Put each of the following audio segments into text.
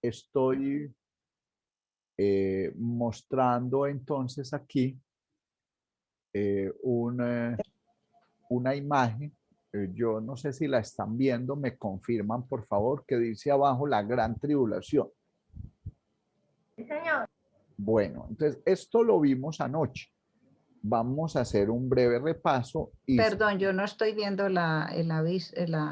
estoy mostrando entonces aquí una imagen. Yo no sé si la están viendo, me confirman por favor, que dice abajo la gran tribulación. Sí, señor. Bueno, entonces esto lo vimos anoche. Vamos a hacer un breve repaso. Y Perdón, yo no estoy viendo las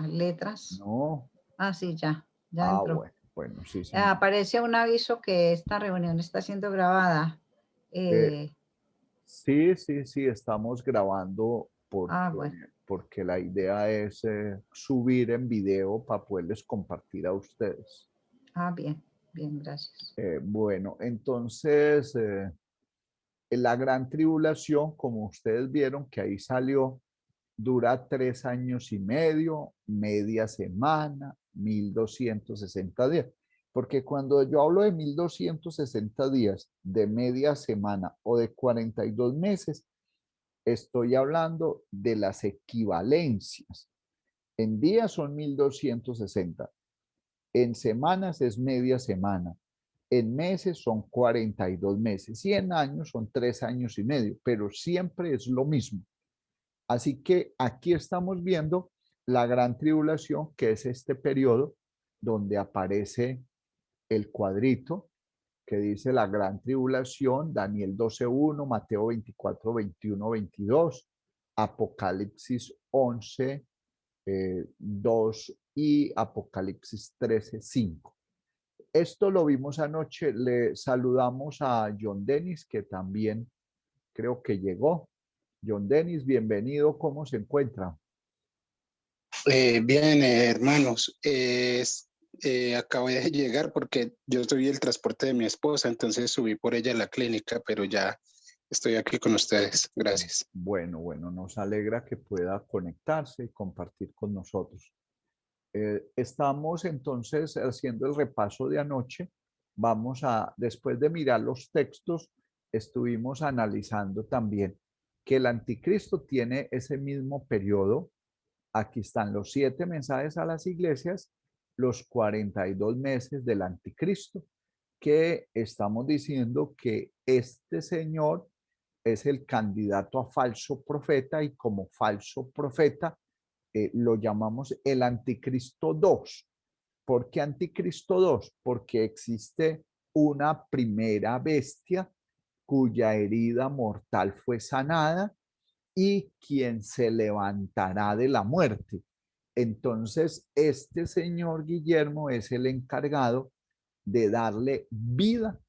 letras. no. Ah, sí, ya entró. Bueno, sí, sí. Aparece un aviso que esta reunión está siendo grabada. Sí, estamos grabando Bueno. porque la idea es subir en video para poderles compartir a ustedes. Bien, gracias. Bueno, entonces, la gran tribulación, como ustedes vieron que ahí salió, dura 3 años y medio, media semana, 1260 días. Porque cuando yo hablo de 1260 días, de media semana o de 42 meses, estoy hablando de las equivalencias. En días son 1260, en semanas es media semana, en meses son 42 meses y en años son 3 años y medio, pero siempre es lo mismo. Así que aquí estamos viendo la gran tribulación, que es este periodo donde aparece el cuadrito que dice la gran tribulación, Daniel 12:1, Mateo 24, 21, 22, Apocalipsis 11, 2 y Apocalipsis 13, 5. Esto lo vimos anoche. Le saludamos a John Dennis, que también creo que llegó. John Dennis, bienvenido. ¿Cómo se encuentra? Bien, hermanos. Acabo de llegar porque yo subí el transporte de mi esposa, entonces subí por ella a la clínica, pero ya estoy aquí con ustedes. Gracias. Bueno, nos alegra que pueda conectarse y compartir con nosotros. Estamos entonces haciendo el repaso de anoche. Después de mirar los textos, estuvimos analizando también que el anticristo tiene ese mismo periodo. Aquí están los 7 mensajes a las iglesias, los 42 meses del anticristo, que estamos diciendo que este señor es el candidato a falso profeta y como falso profeta lo llamamos el anticristo 2. ¿Por qué anticristo 2? Porque existe una primera bestia cuya herida mortal fue sanada y quien se levantará de la muerte. Entonces, este señor Guillermo es el encargado de darle vida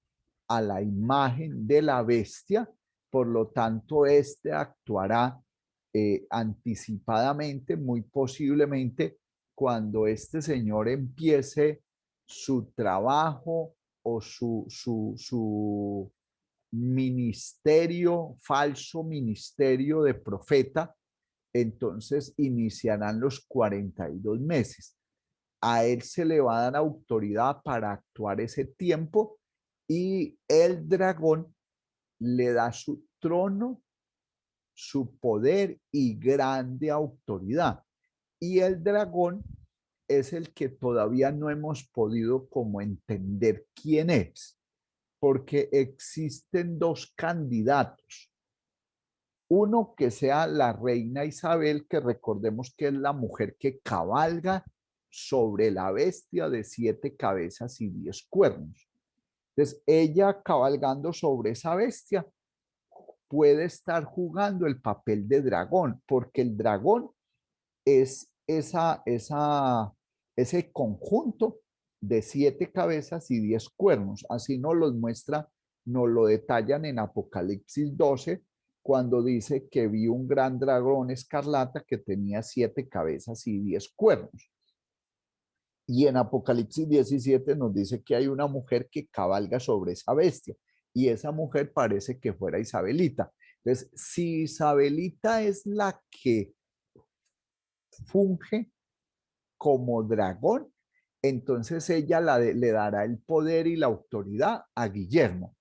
a la imagen de la bestia. Por lo tanto, este actuará anticipadamente, muy posiblemente, cuando este señor empiece su trabajo o su ministerio, falso ministerio de profeta. Entonces iniciarán los 42 meses. A él se le va a dar autoridad para actuar ese tiempo y el dragón le da su trono, su poder y grande autoridad. Y el dragón es el que todavía no hemos podido como entender quién es, porque existen 2 candidatos. Uno que sea la reina Isabel, que recordemos que es la mujer que cabalga sobre la bestia de 7 cabezas y 10 cuernos. Entonces, ella cabalgando sobre esa bestia puede estar jugando el papel de dragón, porque el dragón es ese conjunto de 7 cabezas y 10 cuernos. Así nos los muestra, nos lo detallan en Apocalipsis 12, cuando dice que vi un gran dragón escarlata que tenía 7 cabezas y 10 cuernos. Y en Apocalipsis 17 nos dice que hay una mujer que cabalga sobre esa bestia y esa mujer parece que fuera Isabelita. Entonces, si Isabelita es la que funge como dragón, entonces ella le dará el poder y la autoridad a Guillermo.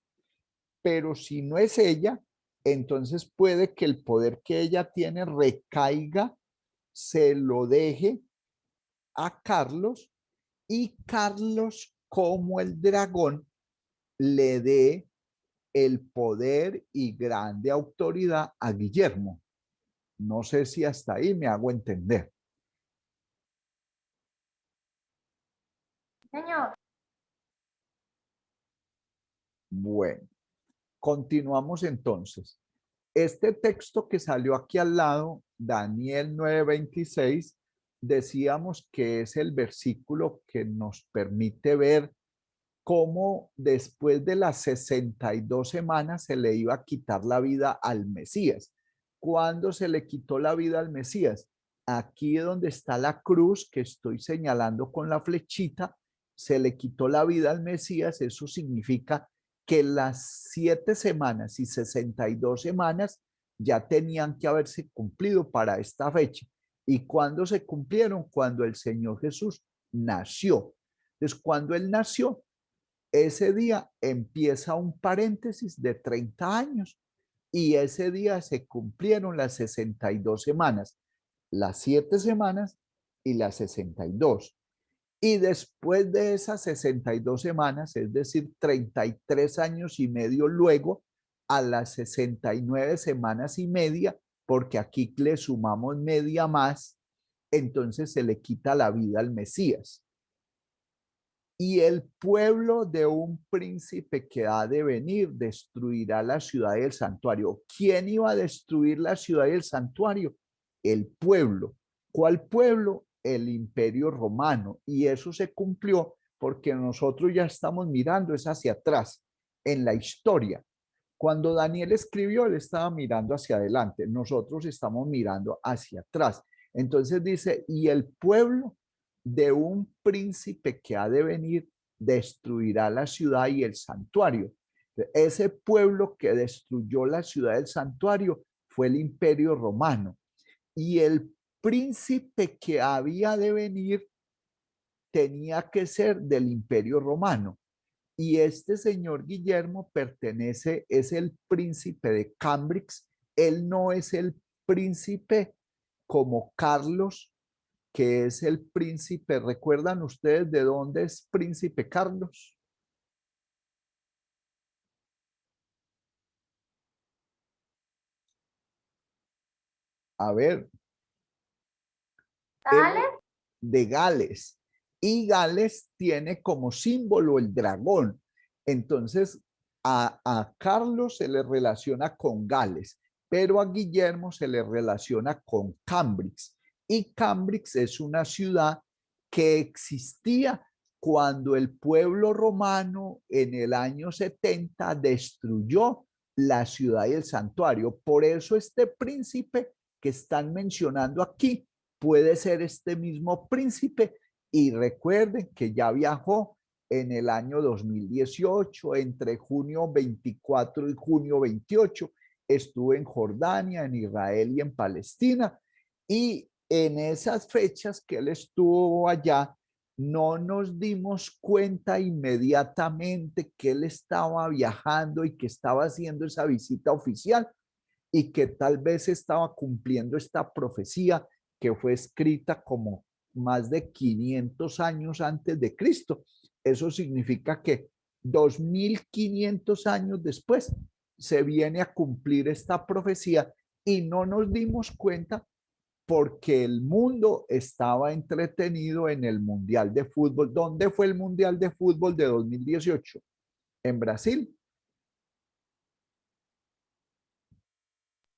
Pero si no es ella, entonces puede que el poder que ella tiene recaiga, se lo deje a Carlos y Carlos cómo el dragón le dé el poder y grande autoridad a Guillermo. No sé si hasta ahí me hago entender. Señor. Bueno, continuamos entonces. Este texto que salió aquí al lado, Daniel 9:26, decíamos que es el versículo que nos permite ver cómo después de las 62 semanas se le iba a quitar la vida al Mesías. ¿Cuándo se le quitó la vida al Mesías? Aquí donde está la cruz que estoy señalando con la flechita, se le quitó la vida al Mesías. Eso significa que las 7 semanas y 62 semanas ya tenían que haberse cumplido para esta fecha. ¿Y cuándo se cumplieron? Cuando el Señor Jesús nació. Entonces, cuando Él nació, ese día empieza un paréntesis de 30 años y ese día se cumplieron las 62 semanas, las 7 semanas y las 62. Y después de esas 62 semanas, es decir, 33 años y medio luego, a las 69 semanas y media, porque aquí le sumamos media más, entonces se le quita la vida al Mesías. Y el pueblo de un príncipe que ha de venir destruirá la ciudad y el santuario. ¿Quién iba a destruir la ciudad y el santuario? El pueblo. ¿Cuál pueblo? El Imperio Romano. Y eso se cumplió porque nosotros ya estamos mirando es hacia atrás en la historia. Cuando Daniel escribió, él estaba mirando hacia adelante. Nosotros estamos mirando hacia atrás. Entonces dice, y el pueblo de un príncipe que ha de venir destruirá la ciudad y el santuario. Ese pueblo que destruyó la ciudad y el santuario fue el Imperio Romano. Y el príncipe que había de venir tenía que ser del Imperio Romano. Y este señor Guillermo pertenece, es el príncipe de Cambridge. Él no es el príncipe como Carlos, que es el príncipe. ¿Recuerdan ustedes de dónde es príncipe Carlos? A ver, él Dale. es de Gales y Gales tiene como símbolo el dragón. Entonces, a Carlos se le relaciona con Gales, pero a Guillermo se le relaciona con Cambridge. Y Cambridge es una ciudad que existía cuando el pueblo romano en el año 70 destruyó la ciudad y el santuario. Por eso este príncipe que están mencionando aquí puede ser este mismo príncipe. Y recuerden que ya viajó en el año 2018, entre junio 24 y junio 28, estuvo en Jordania, en Israel y en Palestina. Y en esas fechas que él estuvo allá, no nos dimos cuenta inmediatamente que él estaba viajando y que estaba haciendo esa visita oficial y que tal vez estaba cumpliendo esta profecía que fue escrita como más de 500 años antes de Cristo. Eso significa que 2500 años después se viene a cumplir esta profecía y no nos dimos cuenta porque el mundo estaba entretenido en el Mundial de Fútbol. ¿Dónde fue el Mundial de Fútbol de 2018? ¿En Brasil?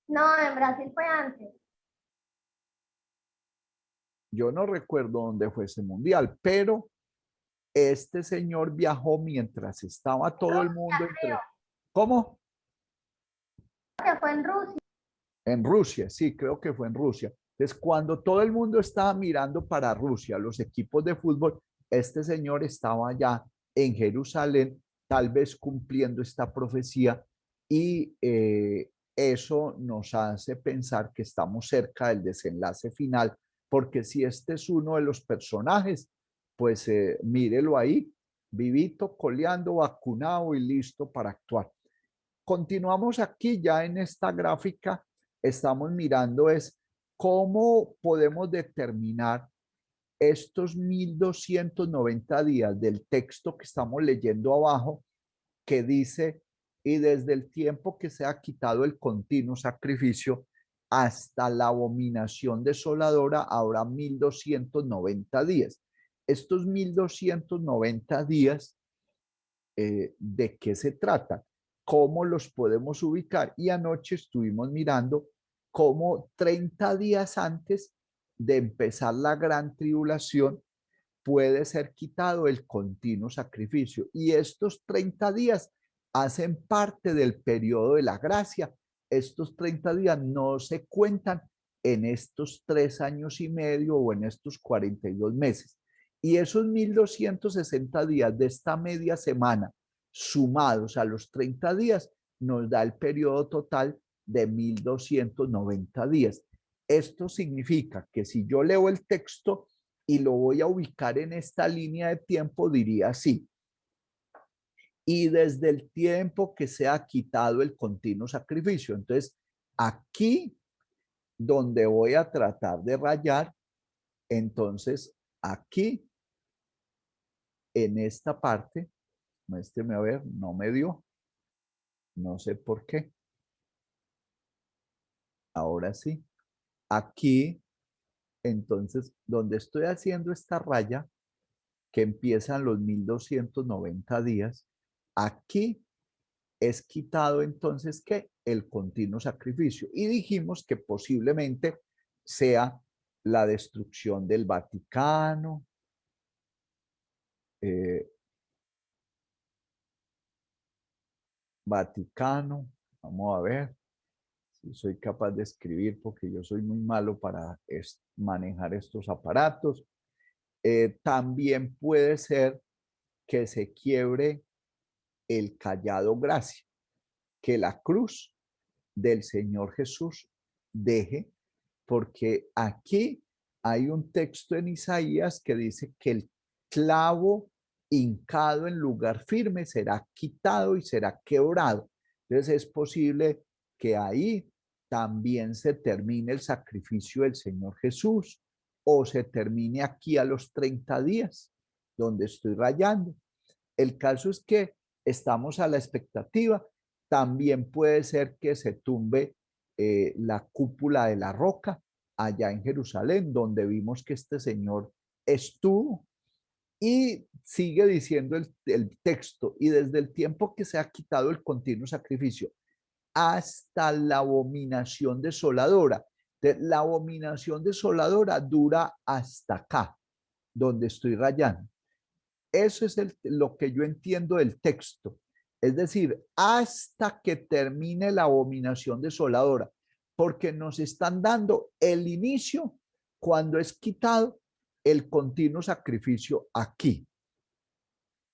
No, en Brasil fue antes. Yo no recuerdo dónde fue ese mundial, pero este señor viajó mientras estaba todo el mundo entre... ¿Cómo? Que fue en Rusia. En Rusia, sí, creo que fue en Rusia. Entonces, cuando todo el mundo estaba mirando para Rusia, los equipos de fútbol, este señor estaba allá en Jerusalén, tal vez cumpliendo esta profecía y eso nos hace pensar que estamos cerca del desenlace final, porque si este es uno de los personajes, pues mírelo ahí, vivito, coleando, vacunado y listo para actuar. Continuamos aquí ya en esta gráfica, estamos mirando es cómo podemos determinar estos 1290 días del texto que estamos leyendo abajo, que dice, y desde el tiempo que se ha quitado el continuo sacrificio hasta la abominación desoladora, habrá 1290 días. Estos 1290 días, ¿de qué se trata? ¿Cómo los podemos ubicar? Y anoche estuvimos mirando cómo 30 días antes de empezar la gran tribulación puede ser quitado el continuo sacrificio. Y estos 30 días hacen parte del periodo de la gracia. Estos 30 días no se cuentan en estos 3 años y medio o en estos 42 meses. Y esos 1260 días de esta media semana, sumados a los 30 días, nos da el periodo total de 1290 días. Esto significa que si yo leo el texto y lo voy a ubicar en esta línea de tiempo, diría así: y desde el tiempo que se ha quitado el continuo sacrificio. Entonces, aquí donde voy a tratar de rayar, entonces aquí en esta parte, muéstreme a ver, no me dio, no sé por qué. Ahora sí, aquí, entonces, donde estoy haciendo esta raya, que empiezan los 1290 días, aquí es quitado entonces que el continuo sacrificio. Y dijimos que posiblemente sea la destrucción del Vaticano, vamos a ver si soy capaz de escribir porque yo soy muy malo para manejar estos aparatos. También puede ser que se quiebre el callado gracia, que la cruz del Señor Jesús deje, porque aquí hay un texto en Isaías que dice que el clavo hincado en lugar firme será quitado y será quebrado. Entonces es posible que ahí también se termine el sacrificio del Señor Jesús o se termine aquí a los 30 días, donde estoy rayando. El caso es que estamos a la expectativa. También puede ser que se tumbe la cúpula de la roca allá en Jerusalén, donde vimos que este señor estuvo. Y sigue diciendo el texto, y desde el tiempo que se ha quitado el continuo sacrificio hasta la abominación desoladora. La abominación desoladora dura hasta acá, donde estoy rayando. Eso es lo que yo entiendo del texto. Es decir, hasta que termine la abominación desoladora, porque nos están dando el inicio cuando es quitado el continuo sacrificio aquí.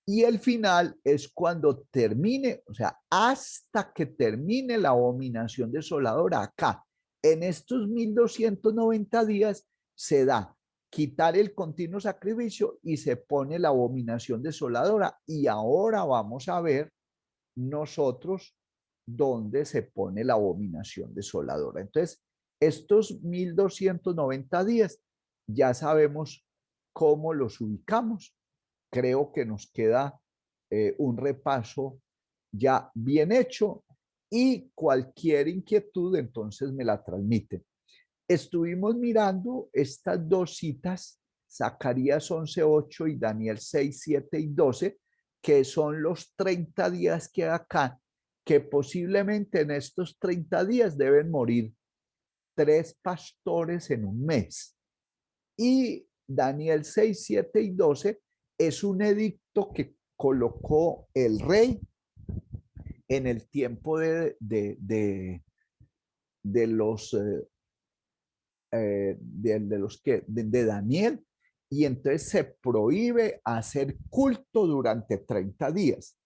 Y el final es cuando termine, o sea, hasta que termine la abominación desoladora acá. En estos 1290 días se da quitar el continuo sacrificio y se pone la abominación desoladora. Y ahora vamos a ver nosotros dónde se pone la abominación desoladora. Entonces, estos 1290 días ya sabemos cómo los ubicamos. Creo que nos queda un repaso ya bien hecho y cualquier inquietud entonces me la transmiten. Estuvimos mirando estas dos citas, Zacarías 11:8 y Daniel 6:7 y 12, que son los 30 días que hay acá, que posiblemente en estos 30 días deben morir 3 pastores en un mes. Y Daniel 6:7 y 12 es un edicto que colocó el rey en el tiempo de los de Daniel, y entonces se prohíbe hacer culto durante 30 días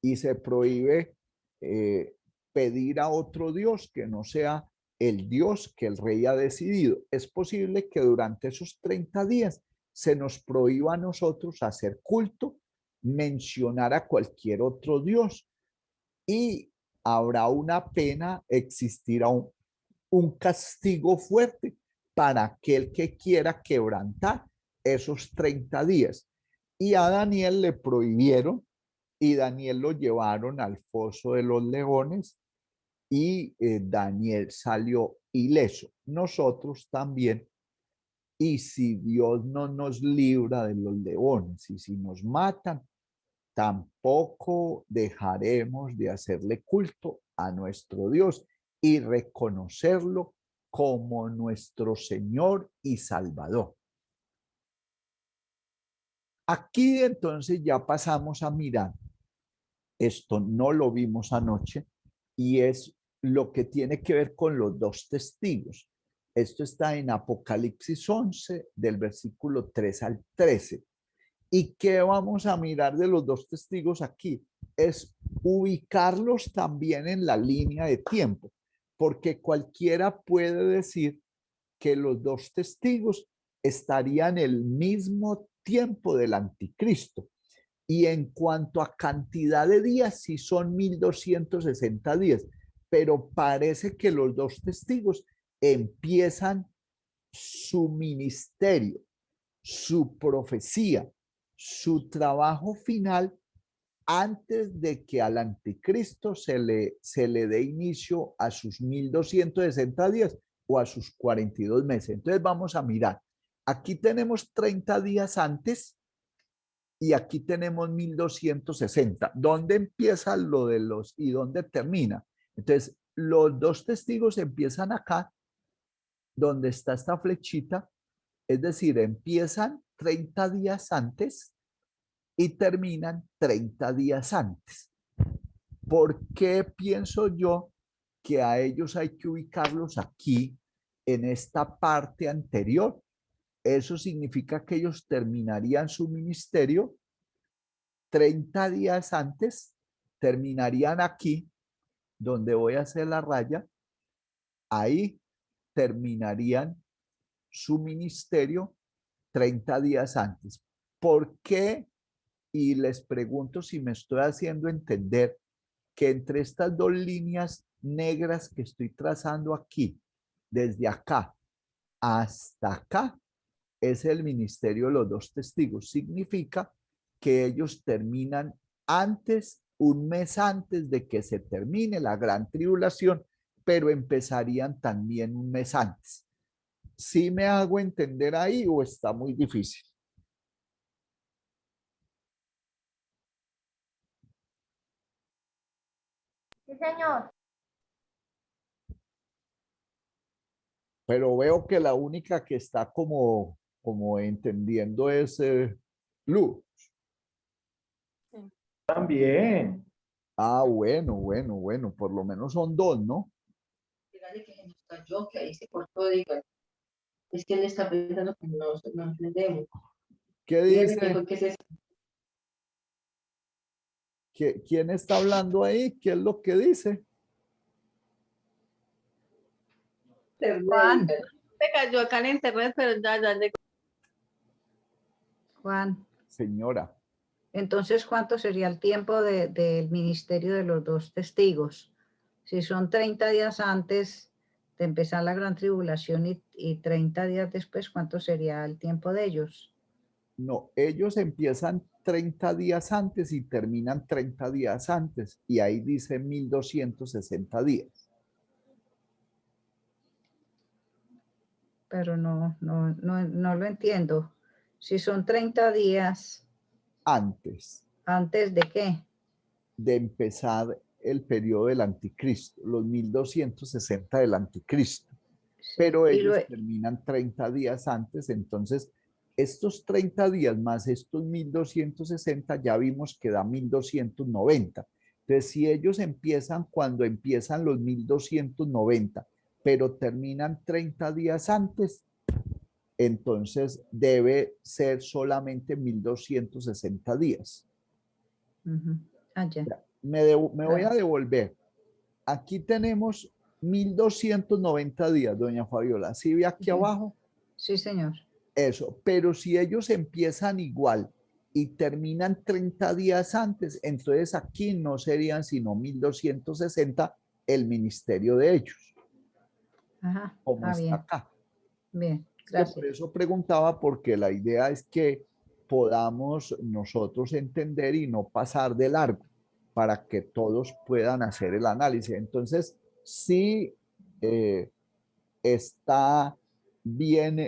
y se prohíbe pedir a otro Dios que no sea el Dios que el rey ha decidido. Es posible que durante esos 30 días se nos prohíba a nosotros hacer culto, mencionar a cualquier otro Dios, y habrá una pena, existirá un castigo fuerte para aquel que quiera quebrantar esos 30 días. Y a Daniel le prohibieron y Daniel lo llevaron al foso de los leones y Daniel salió ileso. Nosotros también. Y si Dios no nos libra de los leones y si nos matan, tampoco dejaremos de hacerle culto a nuestro Dios y reconocerlo como nuestro Señor y Salvador. Aquí entonces ya pasamos a mirar, esto no lo vimos anoche, y es lo que tiene que ver con los dos testigos. Esto está en Apocalipsis 11, del versículo 3 al 13. ¿Y qué vamos a mirar de los dos testigos aquí? Es ubicarlos también en la línea de tiempo, porque cualquiera puede decir que los dos testigos estarían el mismo tiempo del anticristo. Y en cuanto a cantidad de días, sí son 1260 días, pero parece que los dos testigos empiezan su ministerio, su profecía, su trabajo final antes de que al anticristo se le dé inicio a sus 1260 días o a sus 42 meses. Entonces vamos a mirar. Aquí tenemos 30 días antes y aquí tenemos 1260. ¿Dónde empieza lo de los y dónde termina? Entonces, los dos testigos empiezan acá, donde está esta flechita, es decir, empiezan 30 días antes y terminan 30 días antes. ¿Por qué pienso yo que a ellos hay que ubicarlos aquí, en esta parte anterior? Eso significa que ellos terminarían su ministerio 30 días antes, terminarían aquí, donde voy a hacer la raya, ahí terminarían su ministerio 30 días antes. ¿Por qué? Y les pregunto si me estoy haciendo entender que entre estas dos líneas negras que estoy trazando aquí, desde acá hasta acá, es el ministerio de los dos testigos. Significa que ellos terminan antes, un mes antes de que se termine la gran tribulación, pero empezarían también un mes antes. ¿Sí me hago entender ahí o está muy difícil? Sí, señor. Pero veo que la única que está como entendiendo es Lu. También. Ah, bueno, por lo menos son dos, ¿no? Dígale que se nos cayó, que ahí se cortó, diga. Es que él está pensando que no entendemos. ¿Qué Dígale dice? que es eso. ¿Quién está hablando ahí? ¿Qué es lo que dice? Juan. Se cayó acá en internet, pero ya llegó. Juan, Señora, entonces, ¿cuánto sería el tiempo del ministerio de los dos testigos? Si son 30 días antes de empezar la gran tribulación y 30 días después, ¿cuánto sería el tiempo de ellos? no, ellos empiezan 30 días antes y terminan 30 días antes, y ahí dice 1260 días. Pero no lo entiendo. Si son 30 días, Antes ¿antes de qué? de empezar el periodo del anticristo, los 1260 del anticristo, Sí, pero ellos terminan 30 días antes. Entonces estos 30 días más estos 1260 ya vimos que da 1290. Entonces, si ellos empiezan cuando empiezan los 1290, pero terminan 30 días antes, entonces debe ser solamente 1260 días. Ya. Me voy a devolver. Aquí tenemos 1290 días, doña Fabiola. ¿Sí ve aquí abajo? Sí, señor. Eso, pero si ellos empiezan igual y terminan 30 días antes, entonces aquí no serían sino 1260 el ministerio de ellos, Ajá. como está Bien. acá. Bien. Gracias. Por eso preguntaba, porque la idea es que podamos nosotros entender y no pasar de largo para que todos puedan hacer el análisis. Entonces, sí está bien,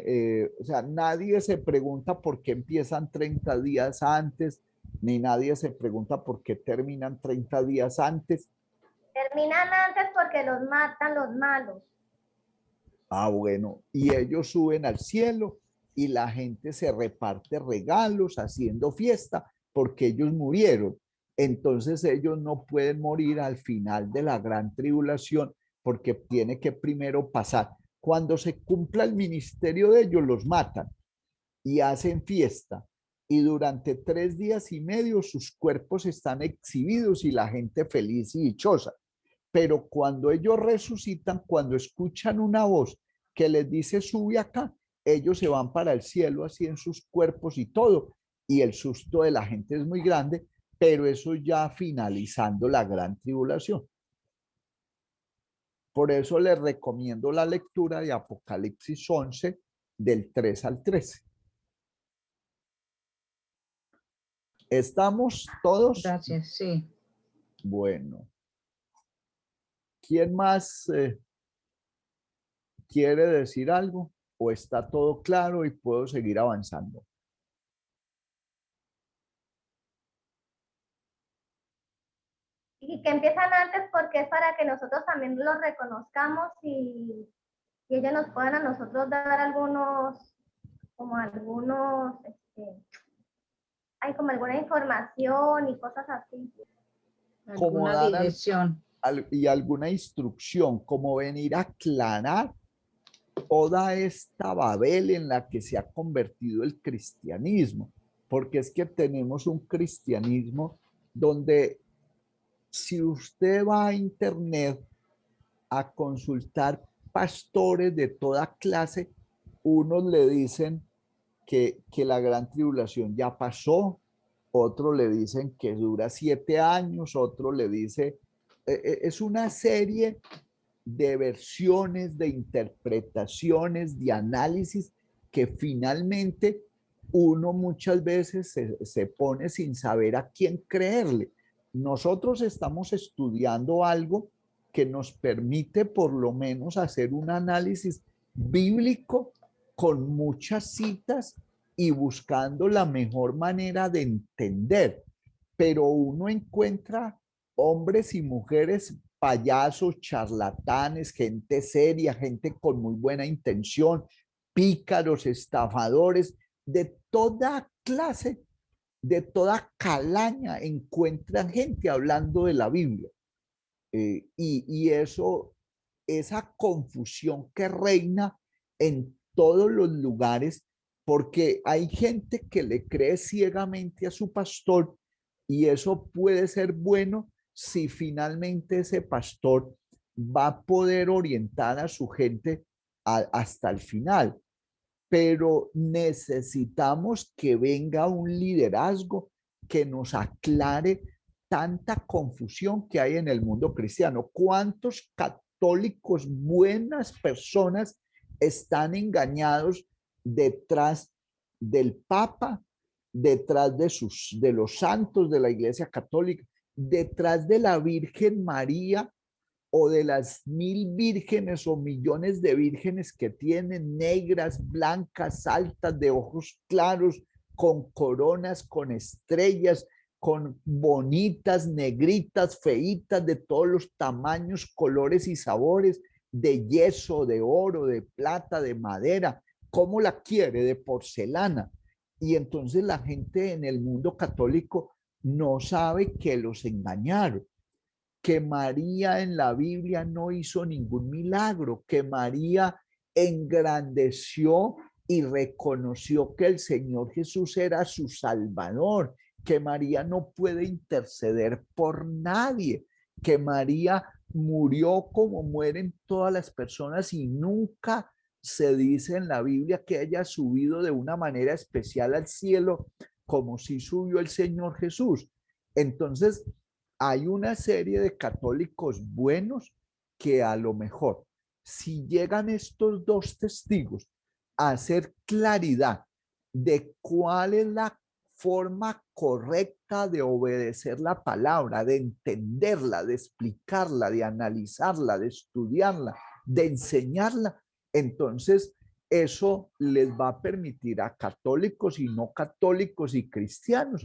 o sea, nadie se pregunta por qué empiezan 30 días antes, ni nadie se pregunta por qué terminan 30 días antes. Terminan antes porque los matan los malos. Ah, bueno, y ellos suben al cielo y la gente se reparte regalos haciendo fiesta porque ellos murieron. Entonces ellos no pueden morir al final de la gran tribulación porque tiene que primero pasar. Cuando se cumpla el ministerio de ellos, los matan y hacen fiesta. Y durante 3 días y medio sus cuerpos están exhibidos y la gente feliz y dichosa. Pero cuando ellos resucitan, cuando escuchan una voz que les dice sube acá, ellos se van para el cielo así en sus cuerpos y todo. Y el susto de la gente es muy grande, pero eso ya finalizando la gran tribulación. Por eso les recomiendo la lectura de Apocalipsis 11 del 3 al 13. ¿Estamos todos? Gracias, sí. Bueno. ¿Quién más quiere decir algo? ¿O está todo claro y puedo seguir avanzando? Y que empiezan antes porque es para que nosotros también los reconozcamos y ellos nos puedan a nosotros dar hay como alguna información y cosas así. Como Alguna dar dirección. y alguna instrucción, como venir a aclarar toda esta Babel en la que se ha convertido el cristianismo, porque es que tenemos un cristianismo donde si usted va a internet a consultar pastores de toda clase, unos le dicen que la gran tribulación ya pasó, otros le dicen que dura 7 años, otro le dice, es una serie de versiones, de interpretaciones, de análisis que finalmente uno muchas veces se pone sin saber a quién creerle. Nosotros estamos estudiando algo que nos permite por lo menos hacer un análisis bíblico con muchas citas y buscando la mejor manera de entender, pero uno encuentra hombres y mujeres payasos, charlatanes, gente seria, gente con muy buena intención, pícaros, estafadores, de toda clase, de toda calaña, encuentran gente hablando de la Biblia. Y eso, esa confusión que reina en todos los lugares, porque hay gente que le cree ciegamente a su pastor y eso puede ser bueno si finalmente ese pastor va a poder orientar a su gente hasta el final. Pero necesitamos que venga un liderazgo que nos aclare tanta confusión que hay en el mundo cristiano. ¿Cuántos católicos, buenas personas, están engañados detrás del Papa, detrás de los santos de la Iglesia Católica, detrás de la Virgen María o de las 1000 vírgenes o millones de vírgenes que tienen, negras, blancas, altas, de ojos claros, con coronas, con estrellas, con bonitas, negritas, feitas, de todos los tamaños, colores y sabores, de yeso, de oro, de plata, de madera? ¿Cómo la quiere? De porcelana. Y entonces la gente en el mundo católico no sabe que los engañaron, que María en la Biblia no hizo ningún milagro, que María engrandeció y reconoció que el Señor Jesús era su Salvador, que María no puede interceder por nadie, que María murió como mueren todas las personas y nunca se dice en la Biblia que haya subido de una manera especial al cielo como si subió el Señor Jesús. Entonces, hay una serie de católicos buenos que a lo mejor, si llegan estos dos testigos hacer claridad de cuál es la forma correcta de obedecer la palabra, de entenderla, de explicarla, de analizarla, de estudiarla, de enseñarla, entonces eso les va a permitir a católicos y no católicos y cristianos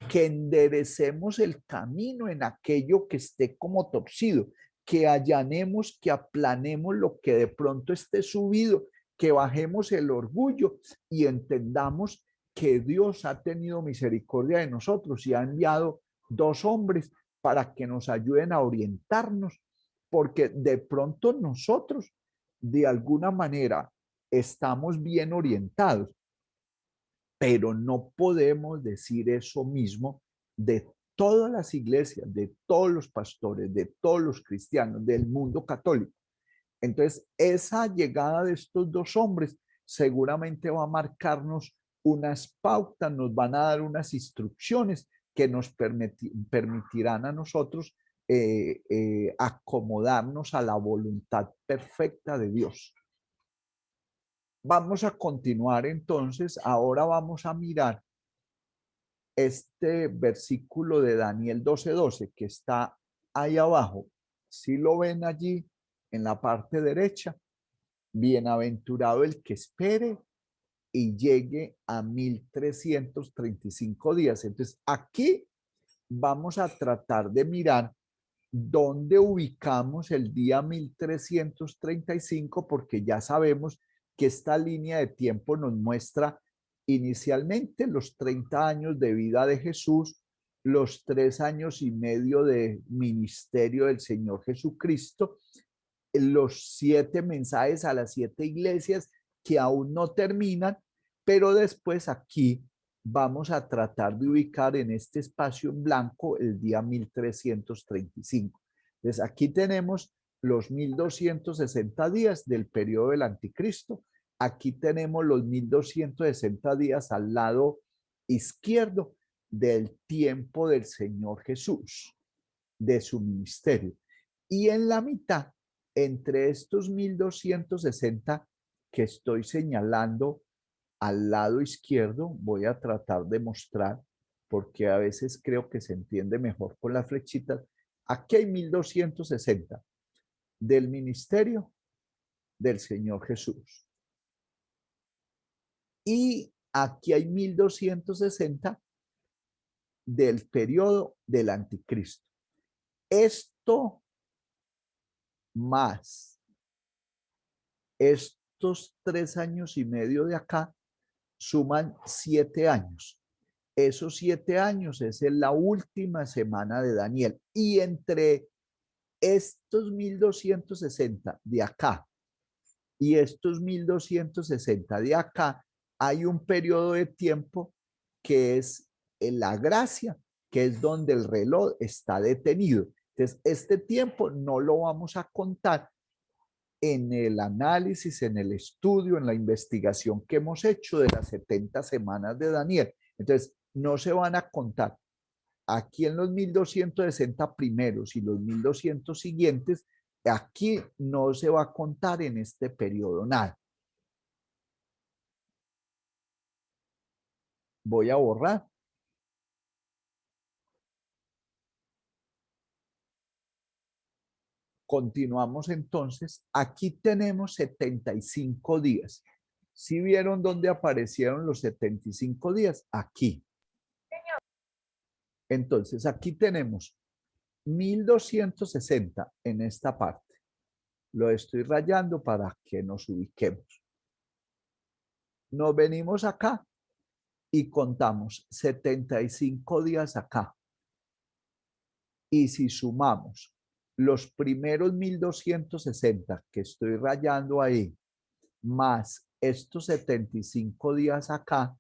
que enderecemos el camino en aquello que esté como torcido, que allanemos, que aplanemos lo que de pronto esté subido, que bajemos el orgullo y entendamos que Dios ha tenido misericordia de nosotros y ha enviado 2 hombres para que nos ayuden a orientarnos, porque de pronto nosotros de alguna manera estamos bien orientados, pero no podemos decir eso mismo de todas las iglesias, de todos los pastores, de todos los cristianos, del mundo católico. Entonces, esa llegada de estos 2 hombres seguramente va a marcarnos unas pautas, nos van a dar unas instrucciones que nos permitirán a nosotros acomodarnos a la voluntad perfecta de Dios. Vamos a continuar entonces, ahora vamos a mirar este versículo de Daniel 12:12 que está ahí abajo. Si lo ven allí en la parte derecha, bienaventurado el que espere y llegue a 1335 días. Entonces, aquí vamos a tratar de mirar dónde ubicamos el día 1335, porque ya sabemos que esta línea de tiempo nos muestra inicialmente los 30 años de vida de Jesús, los 3 años y medio de ministerio del Señor Jesucristo, los 7 mensajes a las 7 iglesias que aún no terminan, pero después aquí vamos a tratar de ubicar en este espacio en blanco el día 1335. Entonces aquí tenemos los 1260 días del periodo del anticristo. Aquí tenemos los 1260 días al lado izquierdo del tiempo del Señor Jesús, de su ministerio. Y en la mitad, entre estos 1260 que estoy señalando al lado izquierdo, voy a tratar de mostrar, porque a veces creo que se entiende mejor con las flechitas. Aquí hay 1260 del ministerio del Señor Jesús. Y aquí hay 1260 del periodo del anticristo. Esto más estos 3 años y medio de acá suman 7 años. Esos 7 años es en la última semana de Daniel. Y entre estos 1260 de acá y estos 1260 de acá, hay un periodo de tiempo que es en la gracia, que es donde el reloj está detenido. Entonces, este tiempo no lo vamos a contar en el análisis, en el estudio, en la investigación que hemos hecho de las 70 semanas de Daniel. Entonces, no se van a contar. Aquí en los 1260 primeros y los 1200 siguientes, aquí no se va a contar en este periodo nada. Voy a borrar. Continuamos entonces. Aquí tenemos 75 días. ¿Sí vieron dónde aparecieron los 75 días? Aquí. Entonces, aquí tenemos 1260 en esta parte. Lo estoy rayando para que nos ubiquemos. Nos venimos acá y contamos 75 días acá. Y si sumamos los primeros 1260 que estoy rayando ahí, más estos 75 días acá,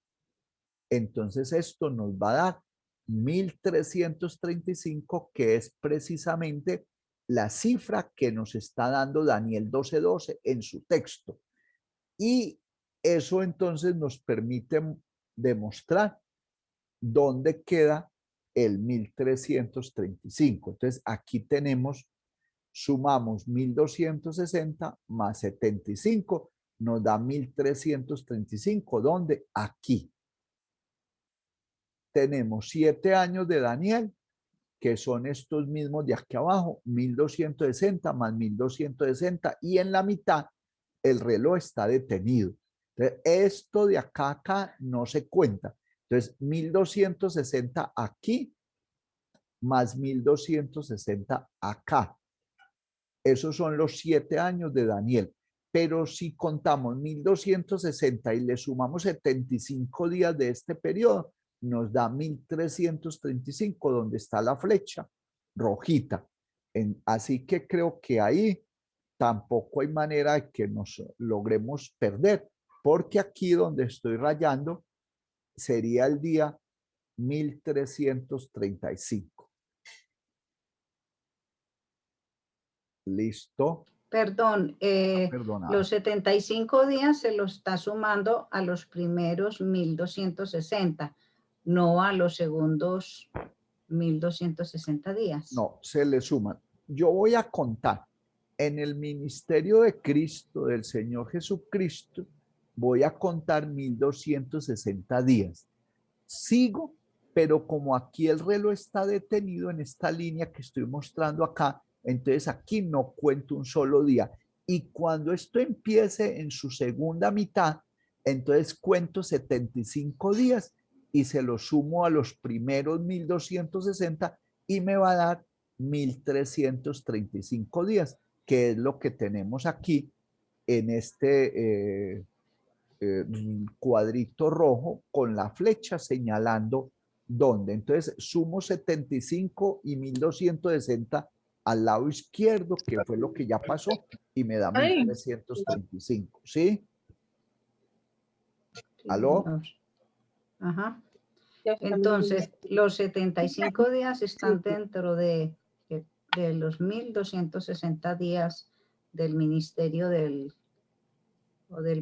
entonces esto nos va a dar 1335, que es precisamente la cifra que nos está dando Daniel 12:12 en su texto. Y eso entonces nos permite demostrar dónde queda el 1335. Entonces aquí tenemos, sumamos 1260 más 75 nos da 1335. ¿Dónde? Aquí. Tenemos 7 años de Daniel, que son estos mismos de aquí abajo, 1260 más 1260, y en la mitad el reloj está detenido. Entonces, esto de acá a acá no se cuenta. Entonces, 1260 aquí más 1260 acá. Esos son los 7 años de Daniel. Pero si contamos 1260 y le sumamos 75 días de este periodo, nos da 1335, donde está la flecha rojita. Así que creo que ahí tampoco hay manera de que nos logremos perder, porque aquí donde estoy rayando sería el día 1335. ¿Listo? Perdón, Perdona. los 75 días se los está sumando a los primeros 1260, no a los segundos 1260 días. No, se le suman. Yo voy a contar en el ministerio de Cristo, del Señor Jesucristo, voy a contar 1260 días. Sigo, pero como aquí el reloj está detenido en esta línea que estoy mostrando acá, entonces aquí no cuento un solo día. Y cuando esto empiece en su segunda mitad, entonces cuento 75 días y se lo sumo a los primeros 1260 y me va a dar 1335 días, que es lo que tenemos aquí en este cuadrito rojo con la flecha señalando dónde. Entonces sumo 75 y 1260 al lado izquierdo, que fue lo que ya pasó, y me da 1335. ¿Sí? ¿Aló? Ajá. Entonces, los 75 días están dentro de los 1260 días del ministerio del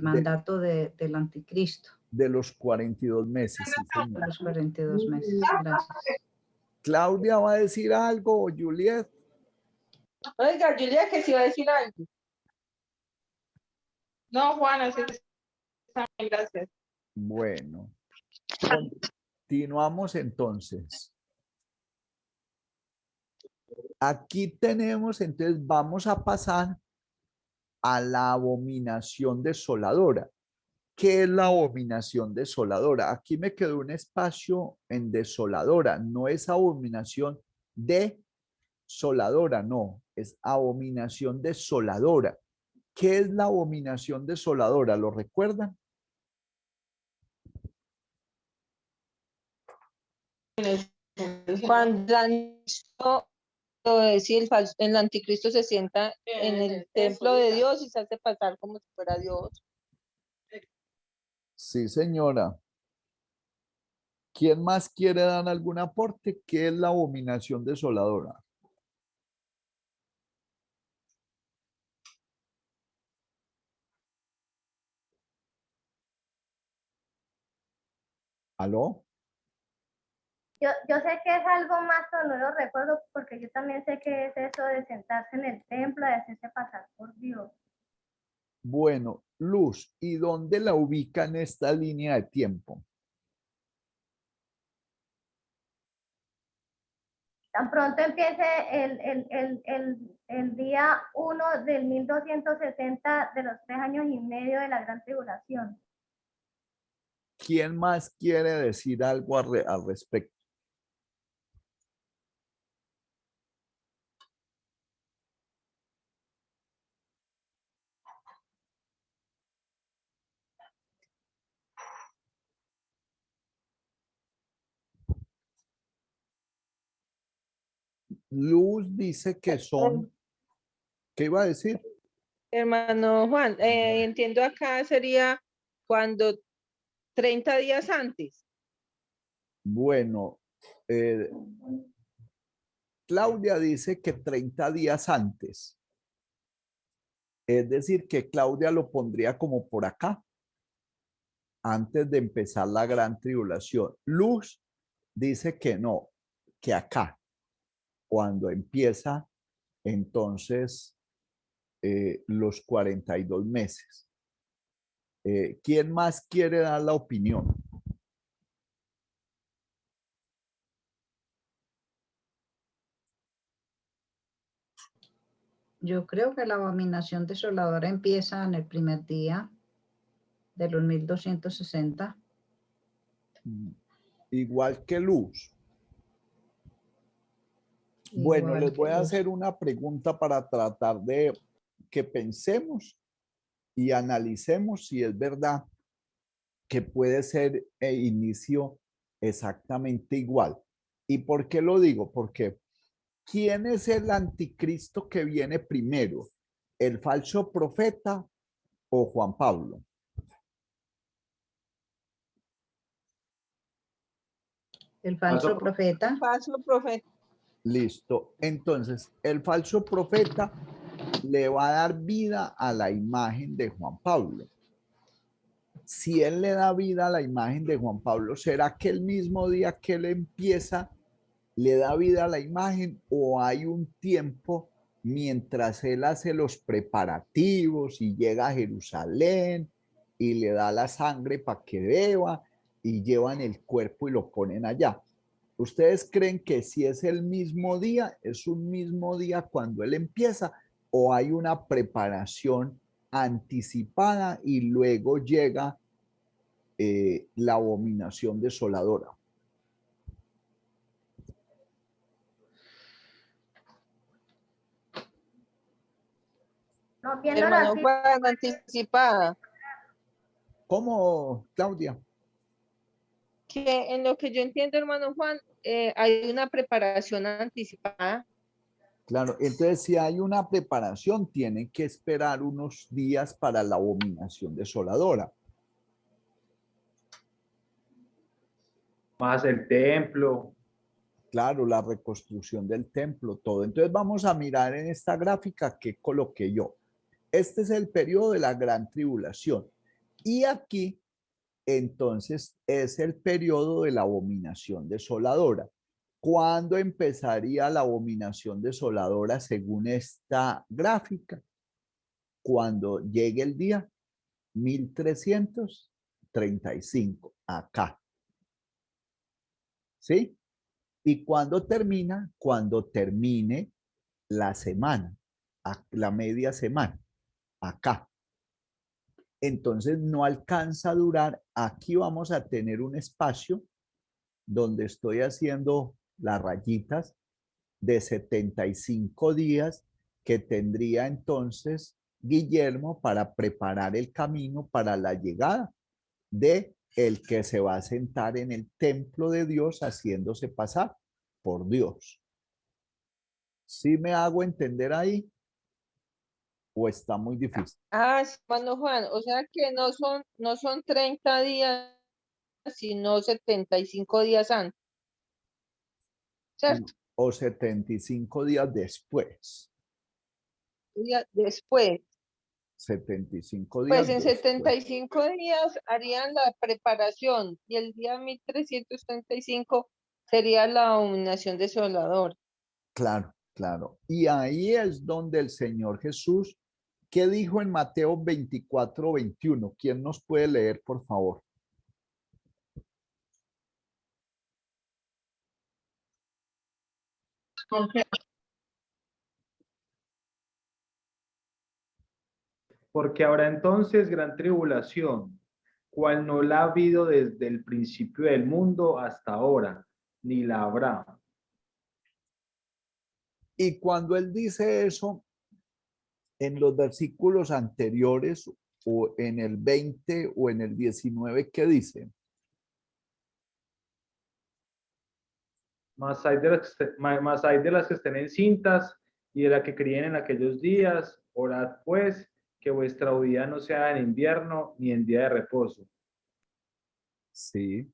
mandato del anticristo. De los 42 meses. Sí, de los 42 meses. Gracias. Claudia va a decir algo, o Juliet. Oiga, Julia, que si va a decir algo. No, Juana, sí, está bien, gracias. Bueno, continuamos entonces. Aquí tenemos, entonces vamos a pasar a la abominación desoladora. ¿Qué es la abominación desoladora? Aquí me quedó un espacio en desoladora, no es abominación desoladora, no, es abominación desoladora. ¿Qué es la abominación desoladora? ¿Lo recuerdan? Cuando el anticristo se sienta en el templo de Dios y se hace pasar como si fuera Dios. Sí, señora. ¿Quién más quiere dar algún aporte? ¿Qué es la abominación desoladora? ¿Aló? Yo sé que es algo más, pero no lo recuerdo porque yo también sé que es eso de sentarse en el templo, de hacerse pasar por Dios. Bueno, Luz, ¿y dónde la ubica en esta línea de tiempo? Tan pronto empiece el día 1 del 1260 de los 3 años y medio de la Gran Tribulación. ¿Quién más quiere decir algo al respecto? Luz dice que son, ¿qué iba a decir? Hermano Juan, entiendo acá sería cuando 30 días antes. Bueno, Claudia dice que 30 días antes. Es decir, que Claudia lo pondría como por acá, antes de empezar la gran tribulación. Luz dice que no, que acá, cuando empieza entonces los 42 meses. ¿Quién más quiere dar la opinión? Yo creo que la abominación desoladora empieza en el primer día de los 1260. Igual que Luz. Bueno, Igual les que voy a los- hacer una pregunta para tratar de que pensemos y analicemos si es verdad que puede ser el inicio exactamente igual. ¿Y por qué lo digo? Porque ¿quién es el anticristo que viene primero? ¿El falso profeta o Juan Pablo? El falso profeta. Falso profeta. Listo. Entonces, el falso profeta le va a dar vida a la imagen de Juan Pablo. Si él le da vida a la imagen de Juan Pablo, ¿será que el mismo día que él empieza le da vida a la imagen o hay un tiempo mientras él hace los preparativos y llega a Jerusalén y le da la sangre para que beba y llevan el cuerpo y lo ponen allá? ¿Ustedes creen que si es el mismo día, es un mismo día cuando él empieza o hay una preparación anticipada y luego llega la abominación desoladora? No, viéndolo Hermano así, Juan, anticipada. ¿Cómo, Claudia? Que en lo que yo entiendo, hermano Juan, hay una preparación anticipada. Claro, entonces si hay una preparación, tienen que esperar unos días para la abominación desoladora. Más el templo. Claro, la reconstrucción del templo, todo. Entonces vamos a mirar en esta gráfica que coloqué yo. Este es el periodo de la gran tribulación. Y aquí, entonces, es el periodo de la abominación desoladora. ¿Cuándo empezaría la abominación desoladora según esta gráfica? Cuando llegue el día 1335, acá. ¿Sí? ¿Y cuándo termina? Cuando termine la semana, la media semana, acá. Entonces no alcanza a durar. Aquí vamos a tener un espacio donde estoy haciendo las rayitas de 75 días que tendría entonces Guillermo para preparar el camino para la llegada de el que se va a sentar en el templo de Dios haciéndose pasar por Dios. ¿Sí me hago entender ahí? ¿O está muy difícil? Ah, sí, hermano Juan, o sea que no son 30 días, sino 75 días antes, ¿cierto? O 75 días después. Después, 75 pues días en después. 75 días harían la preparación y el día 1335 sería la abominación desoladora. Claro, claro. Y ahí es donde el Señor Jesús, ¿qué dijo en Mateo 24, 21? ¿Quién nos puede leer, por favor? Porque habrá entonces gran tribulación, cual no la ha habido desde el principio del mundo hasta ahora, ni la habrá. Y cuando él dice eso, en los versículos anteriores, o en el 20 o en el 19, ¿qué dice? Mas hay de las que estén encintas y de las que críen en aquellos días. Orad pues que vuestra huida no sea en invierno ni en día de reposo. Sí.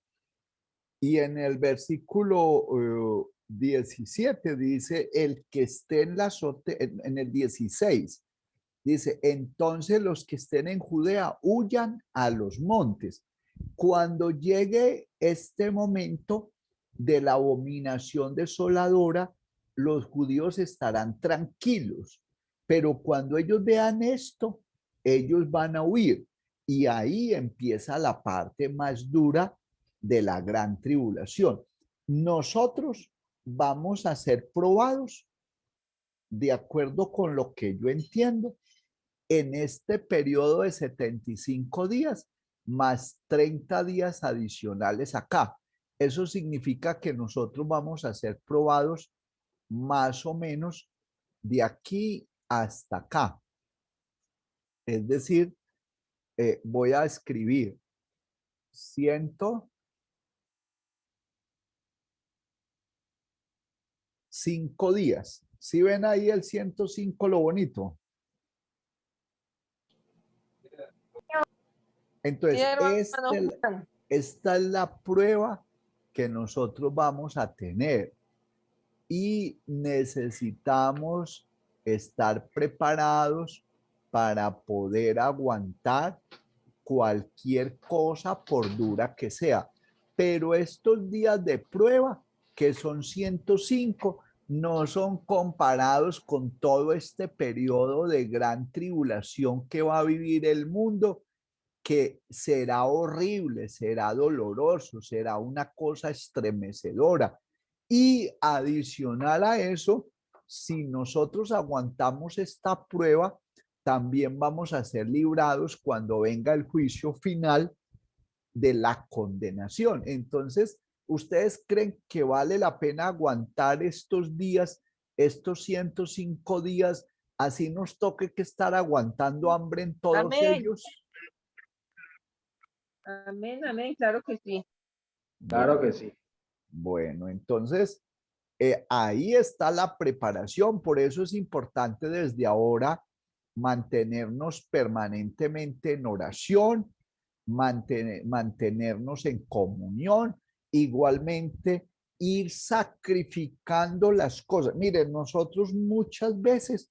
Y en el versículo 17 dice, el que esté en la azotea, en el 16, dice, entonces los que estén en Judea huyan a los montes. Cuando llegue este momento de la abominación desoladora, los judíos estarán tranquilos, pero cuando ellos vean esto, ellos van a huir. Y ahí empieza la parte más dura de la gran tribulación. Nosotros vamos a ser probados, de acuerdo con lo que yo entiendo, en este periodo de 75 días, más 30 días adicionales acá. Eso significa que nosotros vamos a ser probados más o menos de aquí hasta acá. Es decir, voy a escribir 105 días. ¿Sí ven ahí el 105 lo bonito? Entonces, Sí, hermano Juan. esta es la prueba que nosotros vamos a tener y necesitamos estar preparados para poder aguantar cualquier cosa por dura que sea. Pero estos días de prueba, que son 105, no son comparados con todo este periodo de gran tribulación que va a vivir el mundo, que será horrible, será doloroso, será una cosa estremecedora. Y adicional a eso, si nosotros aguantamos esta prueba, también vamos a ser librados cuando venga el juicio final de la condenación. Entonces, ¿ustedes creen que vale la pena aguantar estos días, estos 105 días, así nos toque que estar aguantando hambre en todos Amén. ellos? Amén, amén, claro que sí. Claro que sí. Bueno, entonces ahí está la preparación, por eso es importante desde ahora mantenernos permanentemente en oración, mantenernos en comunión, igualmente ir sacrificando las cosas. Miren, nosotros muchas veces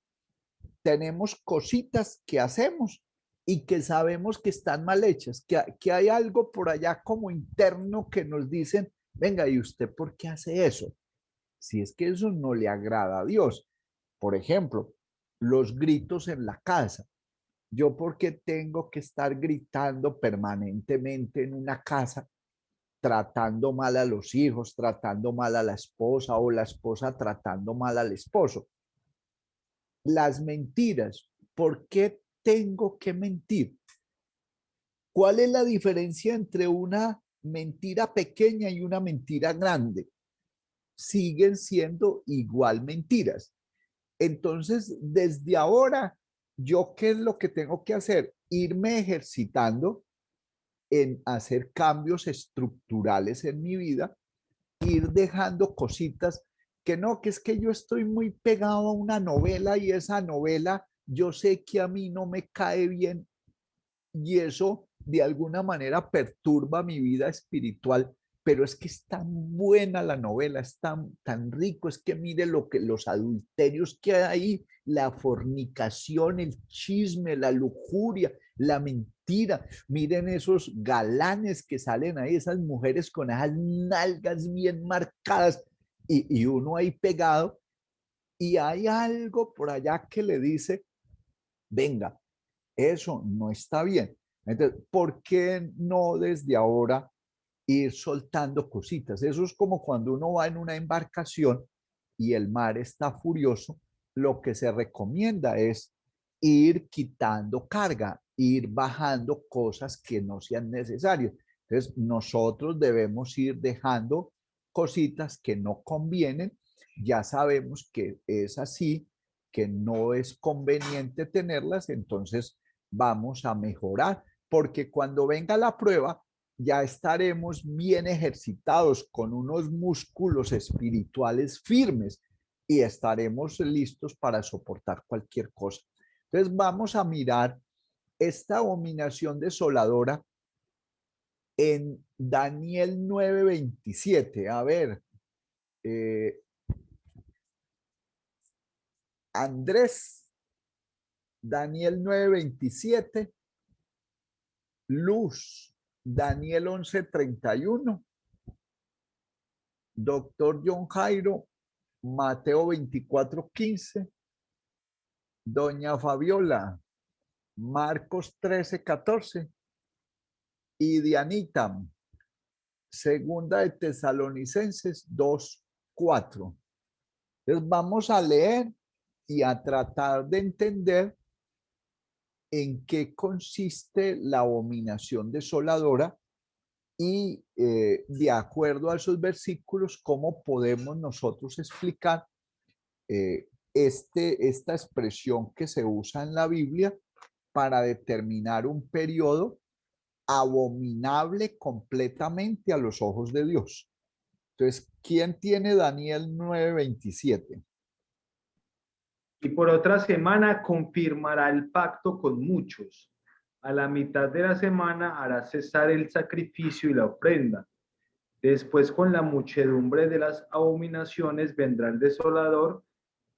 tenemos cositas que hacemos y que sabemos que están mal hechas, que hay algo por allá como interno que nos dicen, venga, ¿y usted por qué hace eso? Si es que eso no le agrada a Dios. Por ejemplo, los gritos en la casa. Yo porque tengo que estar gritando permanentemente en una casa, tratando mal a los hijos, tratando mal a la esposa o la esposa tratando mal al esposo. Las mentiras. ¿Por qué tengo que mentir? ¿Cuál es la diferencia entre una mentira pequeña y una mentira grande? Siguen siendo igual mentiras. Entonces, desde ahora, ¿yo qué es lo que tengo que hacer? Irme ejercitando en hacer cambios estructurales en mi vida, ir dejando cositas que no, que es que yo estoy muy pegado a una novela y esa novela yo sé que a mí no me cae bien y eso de alguna manera perturba mi vida espiritual, pero es que es tan buena la novela, es tan rico, es que mire lo que los adulterios que hay ahí, la fornicación, el chisme, la lujuria, la mentira. Miren esos galanes que salen ahí, esas mujeres con esas nalgas bien marcadas y uno ahí pegado y hay algo por allá que le dice, venga, eso no está bien. Entonces, ¿por qué no desde ahora ir soltando cositas? Eso es como cuando uno va en una embarcación y el mar está furioso, lo que se recomienda es ir quitando carga, ir bajando cosas que no sean necesarias. Entonces, nosotros debemos ir dejando cositas que no convienen. Ya sabemos que es así, que no es conveniente tenerlas, entonces vamos a mejorar, porque cuando venga la prueba, ya estaremos bien ejercitados con unos músculos espirituales firmes y estaremos listos para soportar cualquier cosa. Entonces vamos a mirar esta abominación desoladora en Daniel 9:27. A ver, Andrés, Daniel 9:27, Luz, Daniel 11:31, Doctor John Jairo, Mateo 24:15, Doña Fabiola, Marcos 13:14 Y Dianita, segunda de Tesalonicenses 2:4. Entonces vamos a leer y a tratar de entender en qué consiste la abominación desoladora y de acuerdo a esos versículos, cómo podemos nosotros explicar esta expresión que se usa en la Biblia para determinar un periodo abominable completamente a los ojos de Dios. Entonces, ¿quién tiene Daniel 9:27? Y por otra semana confirmará el pacto con muchos. A la mitad de la semana hará cesar el sacrificio y la ofrenda. Después, con la muchedumbre de las abominaciones, vendrá el desolador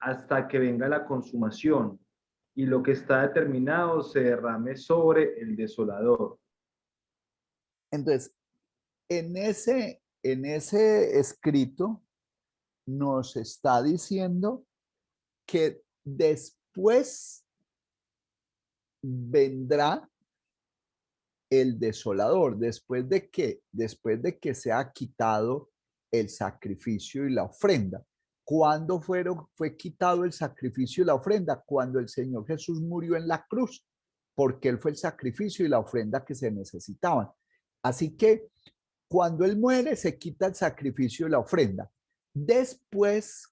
hasta que venga la consumación, y lo que está determinado se derrame sobre el desolador. Entonces, en ese escrito nos está diciendo que después vendrá el desolador. ¿Después de qué? Después de que se ha quitado el sacrificio y la ofrenda. ¿Cuándo fue quitado el sacrificio y la ofrenda? Cuando el Señor Jesús murió en la cruz, porque Él fue el sacrificio y la ofrenda que se necesitaban. Así que cuando Él muere, se quita el sacrificio y la ofrenda. Después,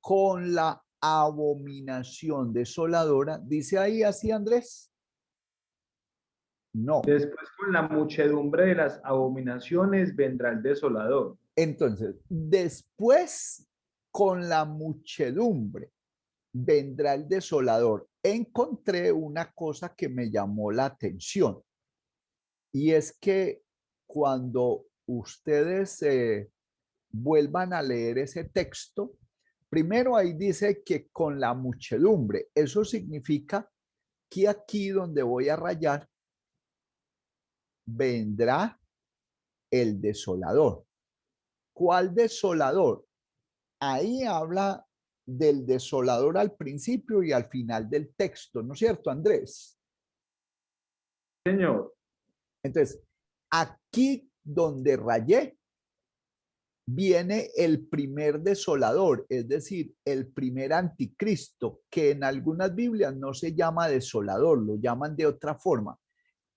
con la abominación desoladora, dice ahí así Andrés. No. Después, con la muchedumbre de las abominaciones, vendrá el desolador. Entonces, después, con la muchedumbre, vendrá el desolador. Encontré una cosa que me llamó la atención y es que cuando ustedes vuelvan a leer ese texto, primero ahí dice que con la muchedumbre, eso significa que aquí donde voy a rayar, vendrá el desolador. ¿Cuál desolador? Ahí habla del desolador al principio y al final del texto, ¿no es cierto, Andrés? Señor. Entonces, aquí donde rayé, viene el primer desolador, es decir, el primer anticristo, que en algunas Biblias no se llama desolador, lo llaman de otra forma.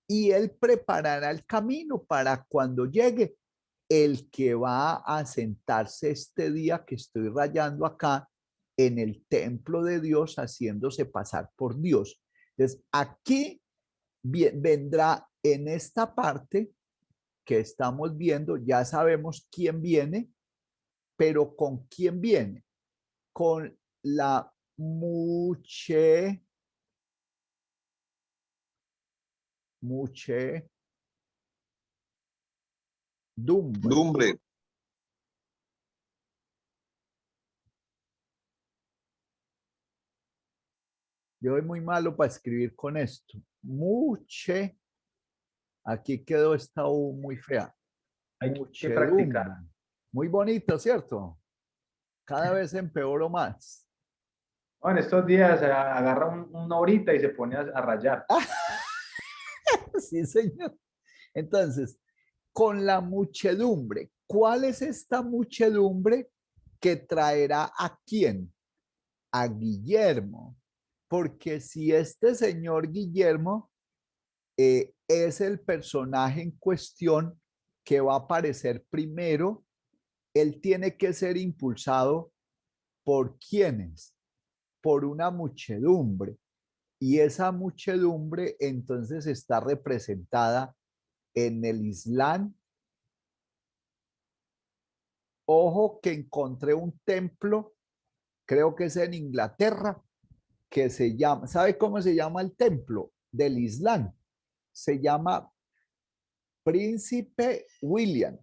Y él preparará el camino para cuando llegue el que va a sentarse este día que estoy rayando acá en el templo de Dios, haciéndose pasar por Dios. Entonces, aquí vendrá en esta parte que estamos viendo, ya sabemos quién viene, pero ¿con quién viene? Con la muchedumbre. Lumbre. Yo soy muy malo para escribir con esto. Aquí quedó esta U muy fea. Hay que practicar. Muy bonito, ¿cierto? Cada vez empeoro más. Bueno, estos días agarra una horita y se pone a rayar. Sí, señor. Entonces, con la muchedumbre. ¿Cuál es esta muchedumbre que traerá a quién? A Guillermo. Porque si este señor Guillermo es el personaje en cuestión que va a aparecer primero, él tiene que ser impulsado por quienes, por una muchedumbre. Y esa muchedumbre entonces está representada en el Islam. Ojo que encontré un templo, creo que es en Inglaterra, que se llama, ¿sabe cómo se llama el templo del Islam? Se llama Príncipe William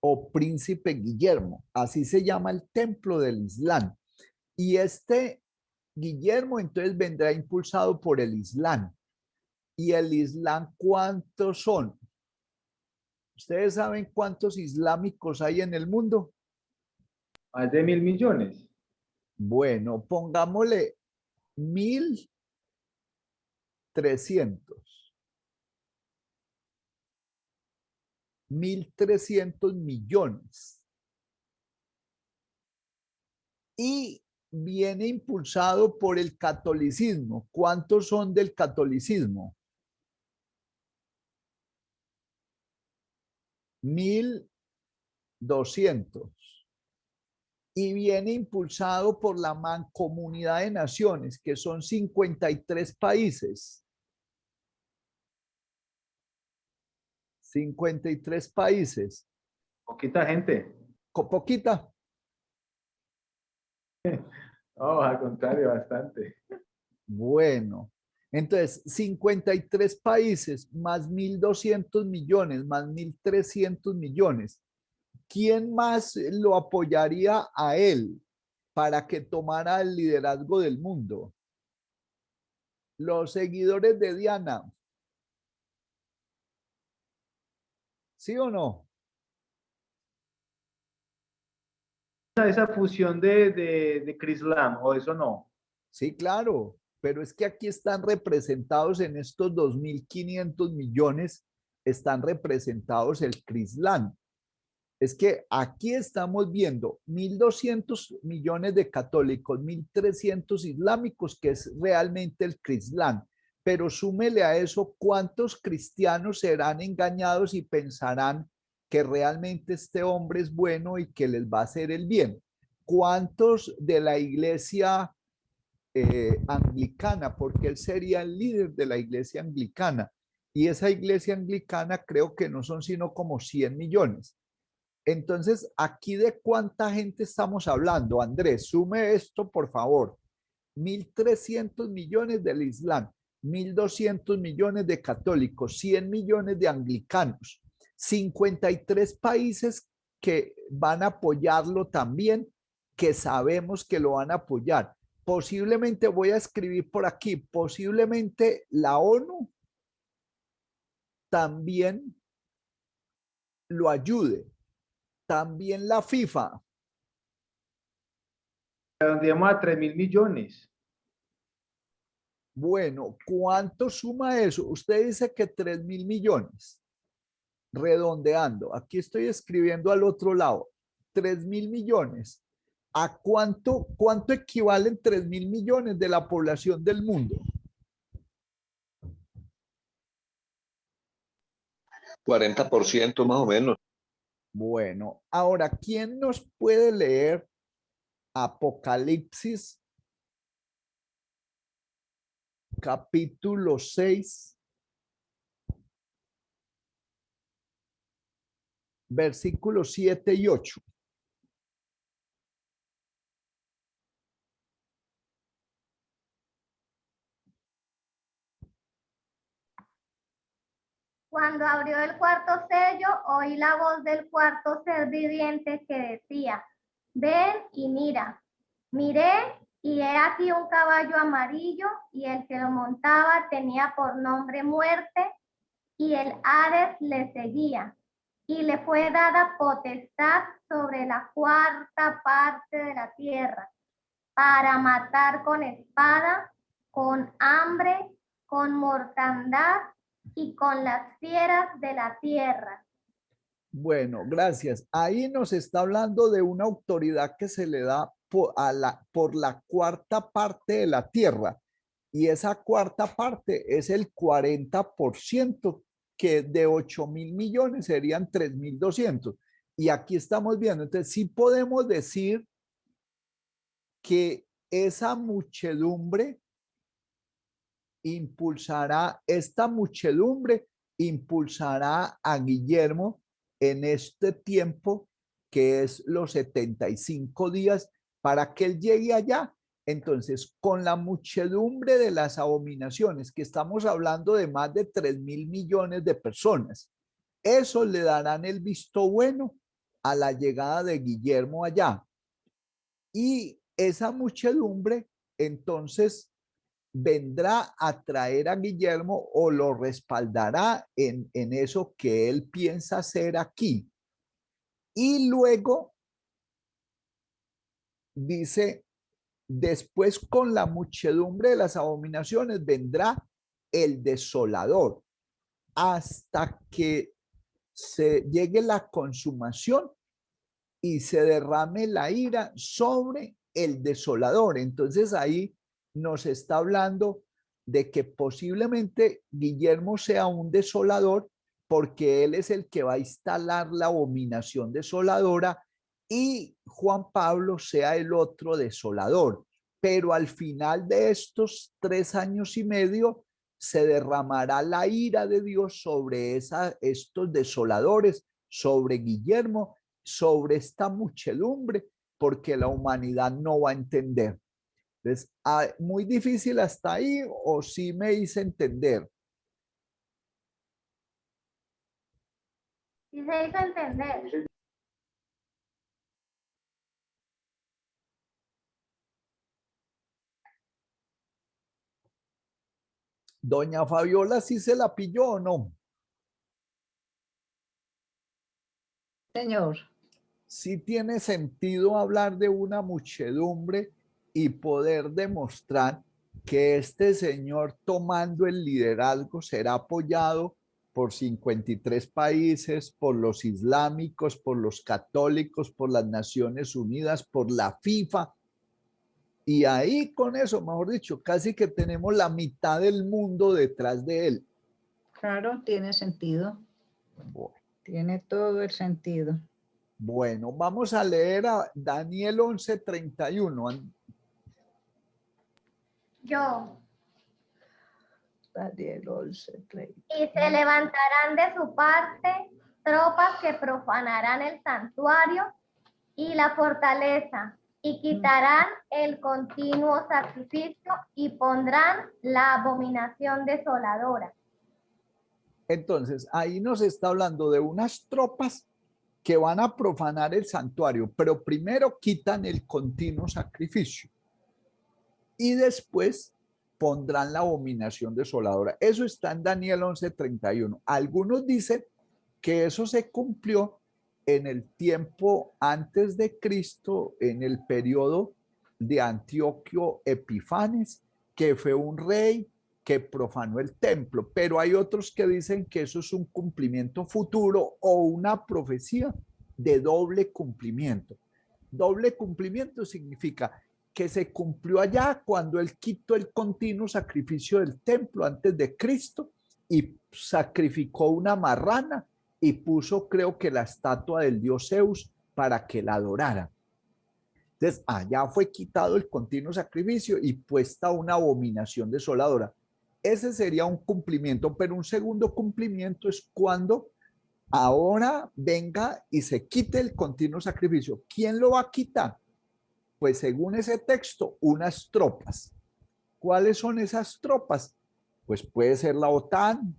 o Príncipe Guillermo, así se llama el templo del Islam. Y este Guillermo entonces vendrá impulsado por el Islam. ¿Y el Islam cuántos son? ¿Ustedes saben cuántos islámicos hay en el mundo? Más de 1.000 millones. Bueno, pongámosle 1.300. 1.300 millones. Y viene impulsado por el catolicismo. ¿Cuántos son del catolicismo? 1.200. Y viene impulsado por la Mancomunidad de Naciones, que son 53 países. 53 países. Poquita gente. Poquita. No, al contrario, bastante. Bueno, entonces 53 países más 1.200 millones, más 1.300 millones. ¿Quién más lo apoyaría a él para que tomara el liderazgo del mundo? Los seguidores de Diana. ¿Sí o no? Esa fusión de Crislam, o eso no. Sí, claro, pero es que aquí están representados en estos 2.500 millones, están representados el Crislam. Es que aquí estamos viendo 1.200 millones de católicos, 1.300 islámicos, que es realmente el Crislam. Pero súmele a eso cuántos cristianos serán engañados y pensarán que realmente este hombre es bueno y que les va a hacer el bien. ¿Cuántos de la iglesia anglicana? Porque él sería el líder de la iglesia anglicana. Y esa iglesia anglicana creo que no son sino como 100 millones. Entonces, ¿aquí de cuánta gente estamos hablando? Andrés, sume esto, por favor. 1.300 millones del Islam, 1.200 millones de católicos, 100 millones de anglicanos, 53 países que van a apoyarlo también, que sabemos que lo van a apoyar. Posiblemente, voy a escribir por aquí, posiblemente la ONU también lo ayude. También la FIFA. Redondeamos a 3.000 millones. Bueno, ¿cuánto suma eso? Usted dice que 3.000 millones. Redondeando. Aquí estoy escribiendo al otro lado. 3.000 millones. ¿A cuánto equivalen 3.000 millones de la población del mundo? 40% más o menos. Bueno, ahora, ¿quién nos puede leer Apocalipsis capítulo 6, versículos 7 y 8? Cuando abrió el cuarto sello, oí la voz del cuarto ser viviente que decía, ven y mira. Miré y he aquí un caballo amarillo y el que lo montaba tenía por nombre Muerte y el Hades le seguía. Y le fue dada potestad sobre la cuarta parte de la tierra para matar con espada, con hambre, con mortandad y con las fieras de la tierra. Bueno, gracias. Ahí nos está hablando de una autoridad que se le da por la cuarta parte de la tierra. Y esa cuarta parte es el 40%, que de 8.000 millones serían 3.200. Y aquí estamos viendo, entonces sí podemos decir que esa muchedumbre esta muchedumbre impulsará a Guillermo en este tiempo, que es los 75 días, para que él llegue allá. Entonces, con la muchedumbre de las abominaciones, que estamos hablando de más de 3.000 millones de personas, eso le darán el visto bueno a la llegada de Guillermo allá. Y esa muchedumbre, entonces, vendrá a traer a Guillermo o lo respaldará en eso que él piensa hacer aquí. Y luego dice, después con la muchedumbre de las abominaciones vendrá el desolador, hasta que se llegue la consumación y se derrame la ira sobre el desolador. Entonces ahí nos está hablando de que posiblemente Guillermo sea un desolador porque él es el que va a instalar la abominación desoladora y Juan Pablo sea el otro desolador. Pero al final de estos 3 años y medio se derramará la ira de Dios sobre estos desoladores, sobre Guillermo, sobre esta muchedumbre, porque la humanidad no va a entender. Entonces, muy difícil hasta ahí, o sí me hice entender. Sí se hizo entender. Doña Fabiola, ¿sí se la pilló o no? Señor. Sí tiene sentido hablar de una muchedumbre y poder demostrar que este señor tomando el liderazgo será apoyado por 53 países, por los islámicos, por los católicos, por las Naciones Unidas, por la FIFA. Y ahí con eso, mejor dicho, casi que tenemos la mitad del mundo detrás de él. Claro, tiene sentido. Bueno. Tiene todo el sentido. Bueno, vamos a leer a Daniel 11:31. Yo. Daniel 11:31. Y se levantarán de su parte tropas que profanarán el santuario y la fortaleza, y quitarán el continuo sacrificio y pondrán la abominación desoladora. Entonces, ahí nos está hablando de unas tropas que van a profanar el santuario, pero primero quitan el continuo sacrificio y después pondrán la abominación desoladora. Eso está en Daniel 11:31. Algunos dicen que eso se cumplió en el tiempo antes de Cristo, en el periodo de Antioquio Epifanes, que fue un rey que profanó el templo, pero hay otros que dicen que eso es un cumplimiento futuro o una profecía de doble cumplimiento. Doble cumplimiento significa que se cumplió allá cuando él quitó el continuo sacrificio del templo antes de Cristo y sacrificó una marrana y puso, creo que la estatua del dios Zeus para que la adorara. Entonces, allá fue quitado el continuo sacrificio y puesta una abominación desoladora. Ese sería un cumplimiento, pero un segundo cumplimiento es cuando ahora venga y se quite el continuo sacrificio. ¿Quién lo va a quitar? Pues según ese texto, unas tropas. ¿Cuáles son esas tropas? Pues puede ser la OTAN,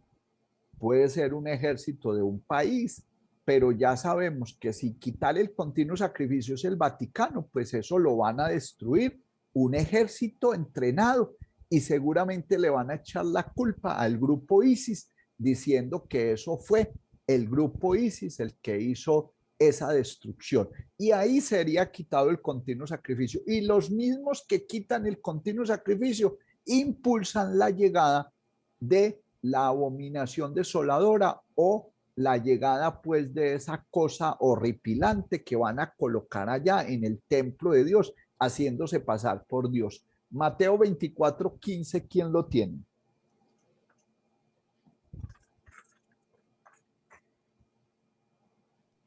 puede ser un ejército de un país, pero ya sabemos que si quitar el continuo sacrificio es el Vaticano, pues eso lo van a destruir, un ejército entrenado, y seguramente le van a echar la culpa al grupo ISIS, diciendo que eso fue el grupo ISIS el que hizo esa destrucción. Y ahí sería quitado el continuo sacrificio. Y los mismos que quitan el continuo sacrificio impulsan la llegada de la abominación desoladora o la llegada pues de esa cosa horripilante que van a colocar allá en el templo de Dios, haciéndose pasar por Dios. Mateo 24:15, ¿quién lo tiene?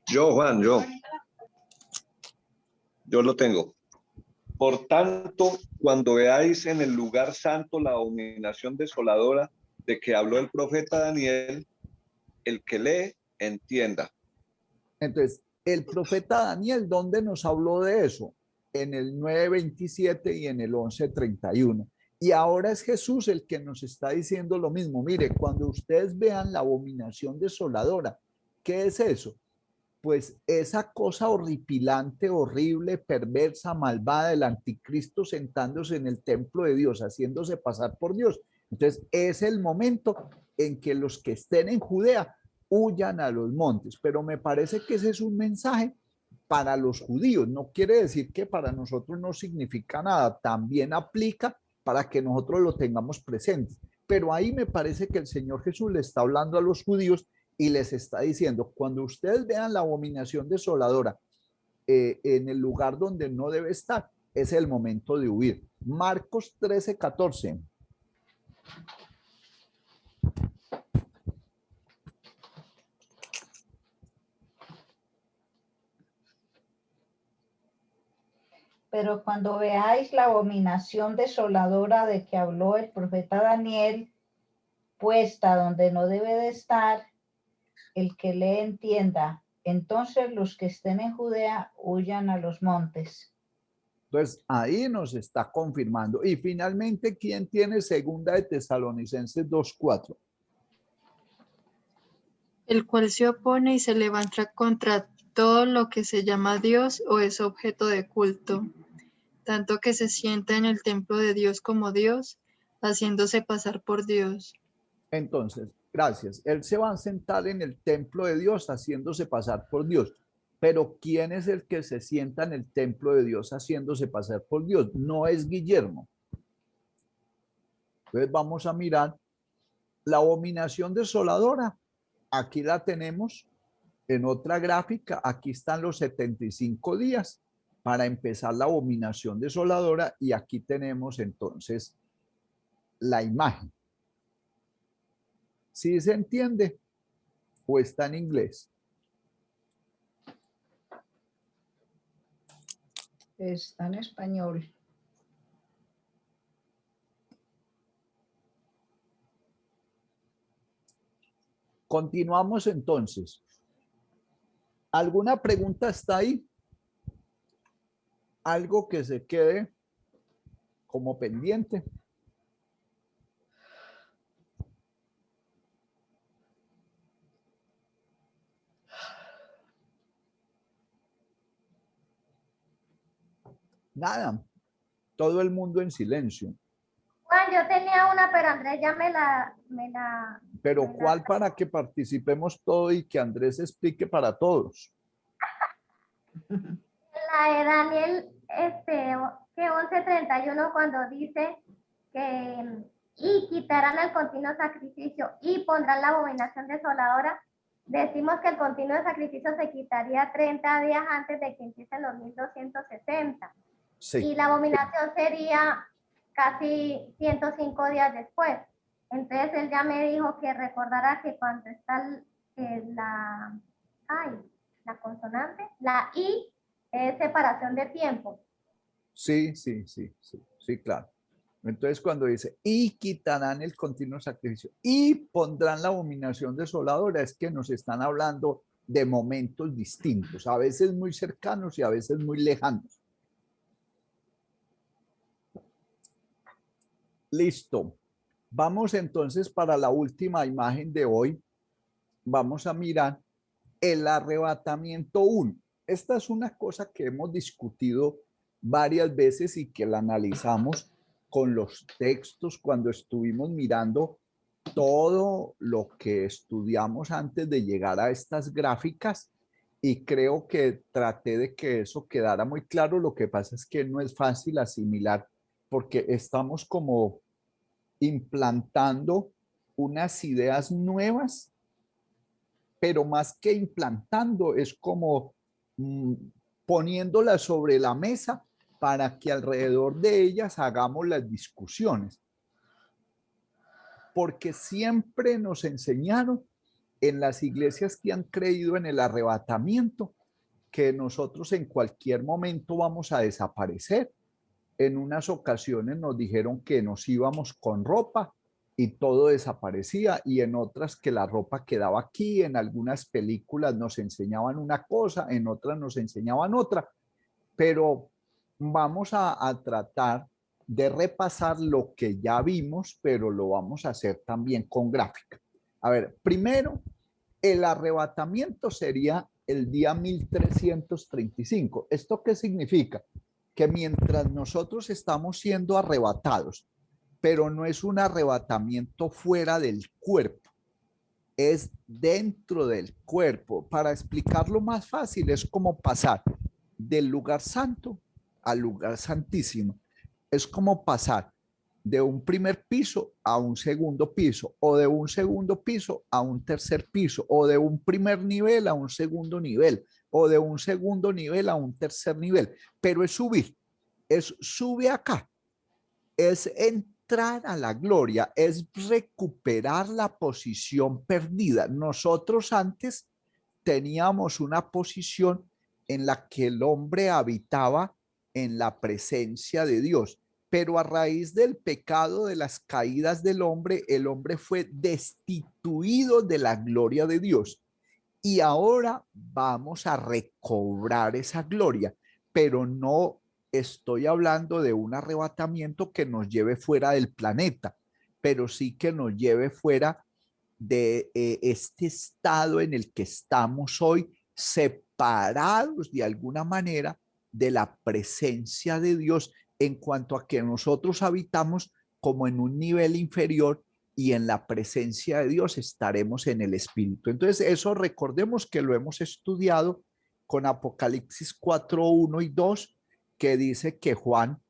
Yo, Juan, yo lo tengo. Por tanto, cuando veáis en el lugar santo la abominación desoladora de que habló el profeta Daniel, el que lee, entienda. Entonces, el profeta Daniel, ¿dónde nos habló de eso? En el 9:27 y en el 11:31. Y ahora es Jesús el que nos está diciendo lo mismo. Mire, cuando ustedes vean la abominación desoladora, ¿qué es eso? Pues esa cosa horripilante, horrible, perversa, malvada del anticristo sentándose en el templo de Dios, haciéndose pasar por Dios. Entonces es el momento en que los que estén en Judea huyan a los montes, pero me parece que ese es un mensaje para los judíos, no quiere decir que para nosotros no significa nada, también aplica para que nosotros lo tengamos presente, pero ahí me parece que el Señor Jesús le está hablando a los judíos y les está diciendo, cuando ustedes vean la abominación desoladora en el lugar donde no debe estar, es el momento de huir. Marcos 13:14. Pero cuando veáis la abominación desoladora de que habló el profeta Daniel, puesta donde no debe de estar, el que le entienda, entonces los que estén en Judea huyan a los montes. Entonces, ahí nos está confirmando. Y finalmente, ¿quién tiene segunda de Tesalonicenses 2:4? El cual se opone y se levanta contra todo lo que se llama Dios o es objeto de culto, tanto que se sienta en el templo de Dios como Dios, haciéndose pasar por Dios. Entonces, gracias. Él se va a sentar en el templo de Dios haciéndose pasar por Dios. Pero ¿quién es el que se sienta en el templo de Dios haciéndose pasar por Dios? No es Guillermo. Entonces vamos a mirar la abominación desoladora. Aquí la tenemos en otra gráfica. Aquí están los 75 días para empezar la abominación desoladora y aquí tenemos entonces la imagen. ¿Sí se entiende? ¿O está en inglés? Está en español. Continuamos entonces. ¿Alguna pregunta está ahí? ¿Algo que se quede como pendiente? Nada. Todo el mundo en silencio. Juan, yo tenía una, pero Andrés ya Pero ¿cuál para que participemos todos y que Andrés explique para todos? La de Daniel, que 11:31, cuando dice que y quitarán el continuo sacrificio y pondrán la abominación desoladora, decimos que el continuo sacrificio se quitaría 30 días antes de que empiecen los 1260. Sí. Y la abominación sería casi 105 días después. Entonces él ya me dijo que recordara que cuando está la consonante, la I, es separación de tiempo. Sí, claro. Entonces cuando dice, y quitarán el continuo sacrificio, y pondrán la abominación desoladora, es que nos están hablando de momentos distintos, a veces muy cercanos y a veces muy lejanos. Listo. Vamos entonces para la última imagen de hoy. Vamos a mirar el arrebatamiento 1. Esta es una cosa que hemos discutido varias veces y que la analizamos con los textos cuando estuvimos mirando todo lo que estudiamos antes de llegar a estas gráficas, y creo que traté de que eso quedara muy claro. Lo que pasa es que no es fácil asimilar porque estamos como implantando unas ideas nuevas, pero más que implantando es como poniéndolas sobre la mesa para que alrededor de ellas hagamos las discusiones. Porque siempre nos enseñaron en las iglesias que han creído en el arrebatamiento que nosotros en cualquier momento vamos a desaparecer. En unas ocasiones nos dijeron que nos íbamos con ropa y todo desaparecía, y en otras que la ropa quedaba aquí. En algunas películas nos enseñaban una cosa, en otras nos enseñaban otra, pero vamos a tratar de repasar lo que ya vimos, pero lo vamos a hacer también con gráfica. A ver, primero, el arrebatamiento sería el día 1335. ¿Esto qué significa? Que mientras nosotros estamos siendo arrebatados, pero no es un arrebatamiento fuera del cuerpo, es dentro del cuerpo. Para explicarlo más fácil, es como pasar del lugar santo al lugar santísimo. Es como pasar de un primer piso a un segundo piso, o de un segundo piso a un tercer piso, o de un primer nivel a un segundo nivel, o de un segundo nivel a un tercer nivel, pero es subir, es sube acá, es entrar a la gloria, es recuperar la posición perdida. Nosotros antes teníamos una posición en la que el hombre habitaba en la presencia de Dios, pero a raíz del pecado, de las caídas del hombre, el hombre fue destituido de la gloria de Dios. Y ahora vamos a recobrar esa gloria, pero no estoy hablando de un arrebatamiento que nos lleve fuera del planeta, pero sí que nos lleve fuera de este estado en el que estamos hoy, separados de alguna manera de la presencia de Dios, en cuanto a que nosotros habitamos como en un nivel inferior y en la presencia de Dios estaremos en el Espíritu. Entonces, eso recordemos que lo hemos estudiado con Apocalipsis 4, 1 y 2, que dice que Juan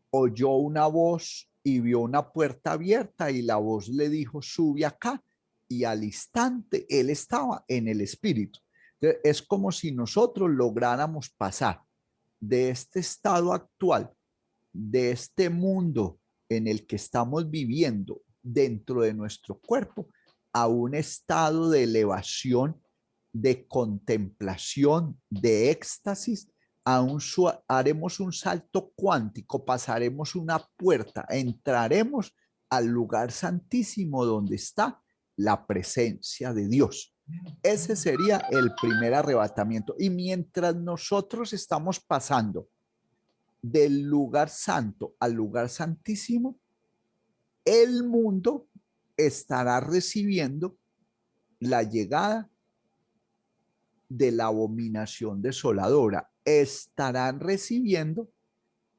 oyó una voz y vio una puerta abierta y la voz le dijo, sube acá. Y al instante él estaba en el Espíritu. Entonces, es como si nosotros lográramos pasar de este estado actual, de este mundo en el que estamos viviendo dentro de nuestro cuerpo, a un estado de elevación, de contemplación, de éxtasis. Haremos un salto cuántico, pasaremos una puerta, entraremos al lugar santísimo donde está la presencia de Dios. Ese sería el primer arrebatamiento. Y mientras nosotros estamos pasando del lugar santo al lugar santísimo, el mundo estará recibiendo la llegada de la abominación desoladora. Estarán recibiendo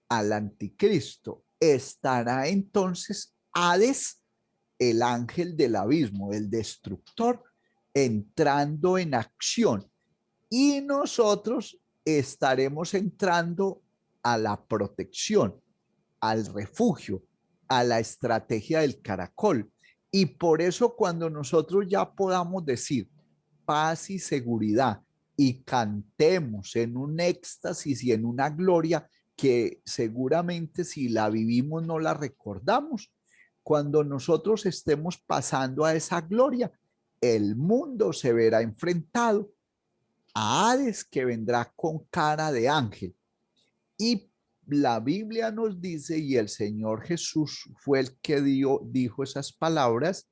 al anticristo. Estará entonces Hades, el ángel del abismo, el destructor, entrando en acción. Y nosotros estaremos entrando a la protección, al refugio, a la estrategia del caracol. Y por eso cuando nosotros ya podamos decir paz y seguridad y cantemos en un éxtasis y en una gloria que seguramente si la vivimos no la recordamos, cuando nosotros estemos pasando a esa gloria, el mundo se verá enfrentado a Hades, que vendrá con cara de ángel. Y la Biblia nos dice, y el Señor Jesús fue el que dijo esas palabras,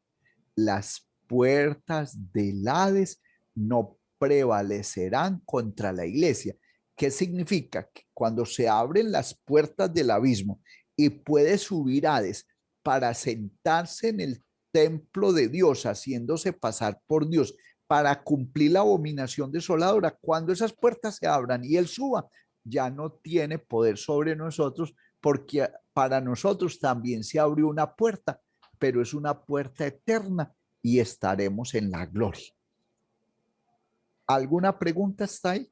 las puertas del Hades no prevalecerán contra la iglesia. ¿Qué significa? Que cuando se abren las puertas del abismo y puede subir Hades para sentarse en el templo de Dios, haciéndose pasar por Dios, para cumplir la abominación desoladora, cuando esas puertas se abran y él suba, ya no tiene poder sobre nosotros, porque para nosotros también se abrió una puerta, pero es una puerta eterna y estaremos en la gloria. ¿Alguna pregunta está ahí?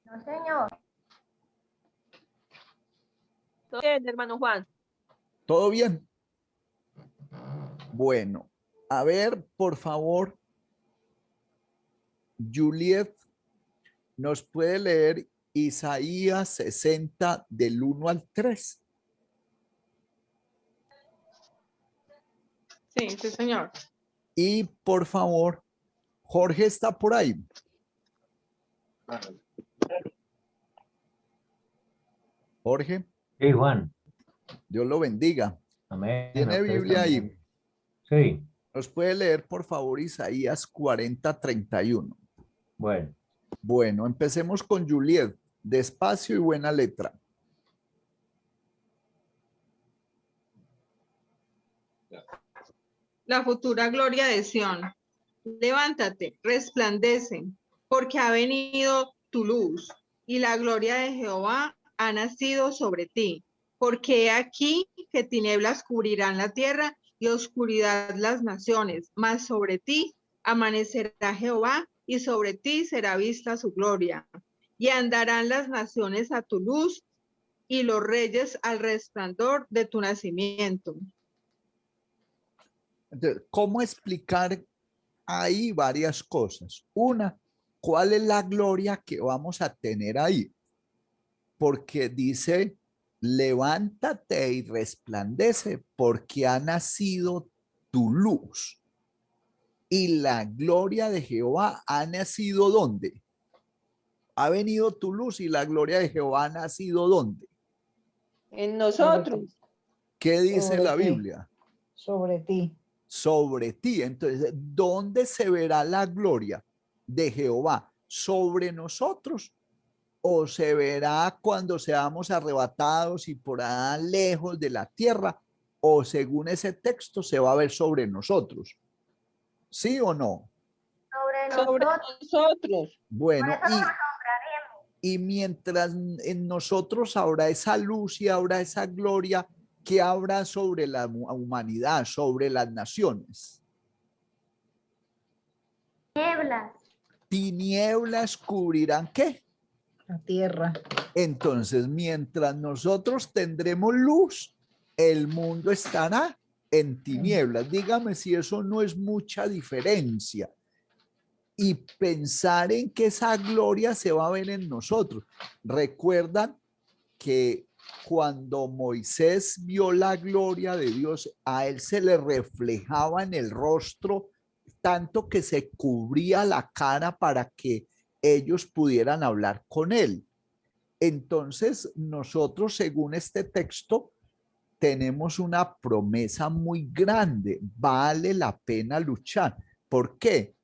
No, señor. Todo bien, hermano Juan. ¿Todo bien? Bueno, a ver, por favor, Juliet, ¿nos puede leer Isaías 60 del 1 al 3? Sí, sí, señor. Y por favor, Jorge está por ahí. Jorge. Sí, Juan. Dios lo bendiga. Amén. ¿Tiene Biblia ahí? Sí. ¿Nos puede leer, por favor, Isaías 40, 31? Bueno. Bueno, empecemos con Juliet. Despacio y buena letra. La futura gloria de Sión. Levántate, resplandece, porque ha venido tu luz, y la gloria de Jehová ha nacido sobre ti. Porque he aquí que tinieblas cubrirán la tierra y oscuridad las naciones, mas sobre ti amanecerá Jehová y sobre ti será vista su gloria. y andarán las naciones a tu luz y los reyes al resplandor de tu nacimiento. Entonces, ¿cómo explicar ahí varias cosas? Una, ¿cuál es la gloria que vamos a tener ahí? Porque dice, levántate y resplandece porque ha nacido tu luz. Y la gloria de Jehová ha nacido ¿dónde? Ha venido tu luz y la gloria de Jehová ha nacido ¿dónde? En nosotros. ¿Qué dice Sobre la ti. Biblia? Sobre ti. Sobre ti. Entonces, ¿dónde se verá la gloria de Jehová? ¿Sobre nosotros? ¿O se verá cuando seamos arrebatados y por allá lejos de la tierra? ¿O según ese texto se va a ver sobre nosotros? ¿Sí o no? Sobre nosotros. Bueno, y mientras en nosotros habrá esa luz y habrá esa gloria, ¿qué habrá sobre la humanidad, sobre las naciones? Nieblas. Tinieblas cubrirán ¿qué? La tierra. Entonces, mientras nosotros tendremos luz, el mundo estará en tinieblas. Dígame si eso no es mucha diferencia. Y pensar en que esa gloria se va a ver en nosotros. Recuerdan que cuando Moisés vio la gloria de Dios, a él se le reflejaba en el rostro tanto que se cubría la cara para que ellos pudieran hablar con él. Entonces, nosotros, según este texto, tenemos una promesa muy grande. Vale la pena luchar. ¿Por qué?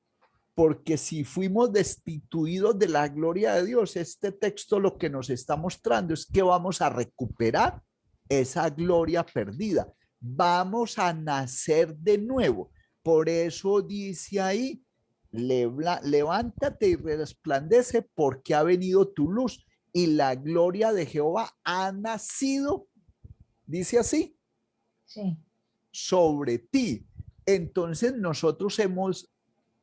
Porque si fuimos destituidos de la gloria de Dios, este texto lo que nos está mostrando es que vamos a recuperar esa gloria perdida. Vamos a nacer de nuevo. Por eso dice ahí, levántate y resplandece porque ha venido tu luz y la gloria de Jehová ha nacido, dice así, sí, sobre ti. Entonces nosotros hemos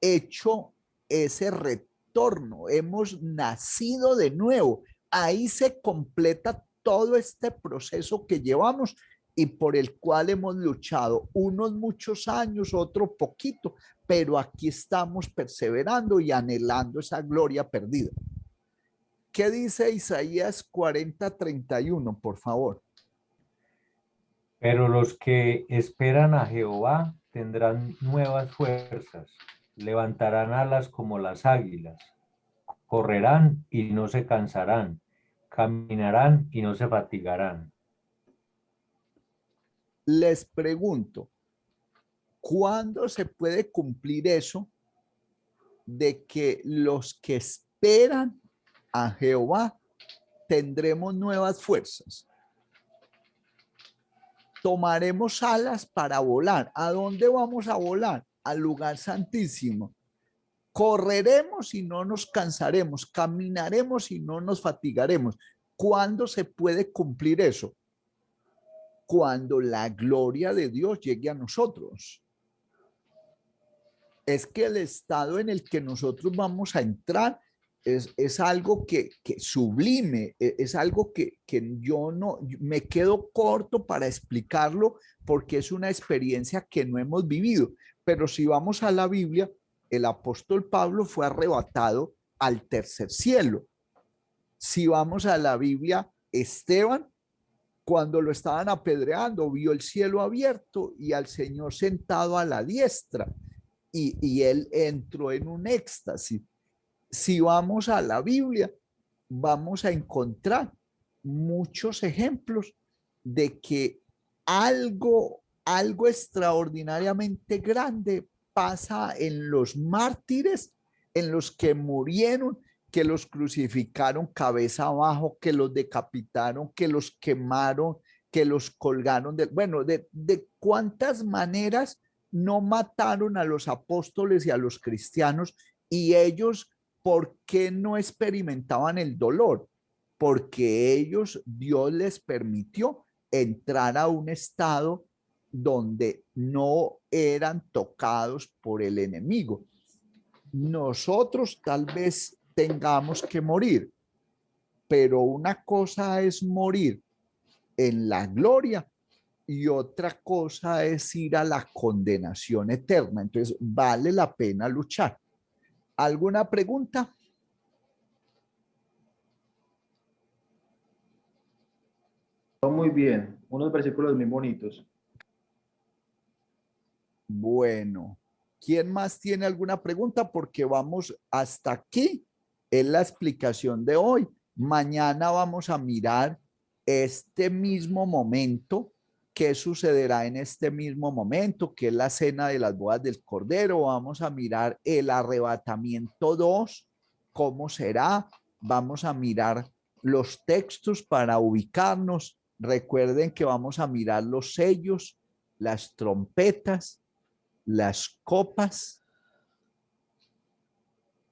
hecho ese retorno, hemos nacido de nuevo. Ahí se completa todo este proceso que llevamos y por el cual hemos luchado unos muchos años, otro poquito, pero aquí estamos perseverando y anhelando esa gloria perdida. ¿Qué dice Isaías 40:31, por favor? Pero los que esperan a Jehová tendrán nuevas fuerzas, levantarán alas como las águilas, correrán y no se cansarán, caminarán y no se fatigarán. Les pregunto, ¿cuándo se puede cumplir eso de que los que esperan a Jehová tendremos nuevas fuerzas? Tomaremos alas para volar. ¿A dónde vamos a volar? Al lugar santísimo. Correremos y no nos cansaremos, caminaremos y no nos fatigaremos. ¿Cuándo se puede cumplir eso? Cuando la gloria de Dios llegue a nosotros. Es que el estado en el que nosotros vamos a entrar es algo que sublime, es algo que yo no, me quedo corto para explicarlo porque es una experiencia que no hemos vivido. Pero si vamos a la Biblia, el apóstol Pablo fue arrebatado al tercer cielo. Si vamos a la Biblia, Esteban, cuando lo estaban apedreando, vio el cielo abierto y al Señor sentado a la diestra y él entró en un éxtasis. Si vamos a la Biblia, vamos a encontrar muchos ejemplos de que algo extraordinariamente grande pasa en los mártires, en los que murieron, que los crucificaron cabeza abajo, que los decapitaron, que los quemaron, que los colgaron. De cuántas maneras no mataron a los apóstoles y a los cristianos y ellos, ¿por qué no experimentaban el dolor? Porque ellos, Dios les permitió entrar a un estado donde no eran tocados por el enemigo. Nosotros tal vez tengamos que morir, pero una cosa es morir en la gloria y otra cosa es ir a la condenación eterna. Entonces, vale la pena luchar. ¿Alguna pregunta? Todo muy bien. Unos versículos muy bonitos. Bueno, ¿quién más tiene alguna pregunta? Porque vamos hasta aquí. Es la explicación de hoy. Mañana vamos a mirar este mismo momento. ¿Qué sucederá en este mismo momento? Que es la cena de las bodas del Cordero. Vamos a mirar el arrebatamiento 2. ¿Cómo será? Vamos a mirar los textos para ubicarnos. Recuerden que vamos a mirar los sellos, las trompetas, las copas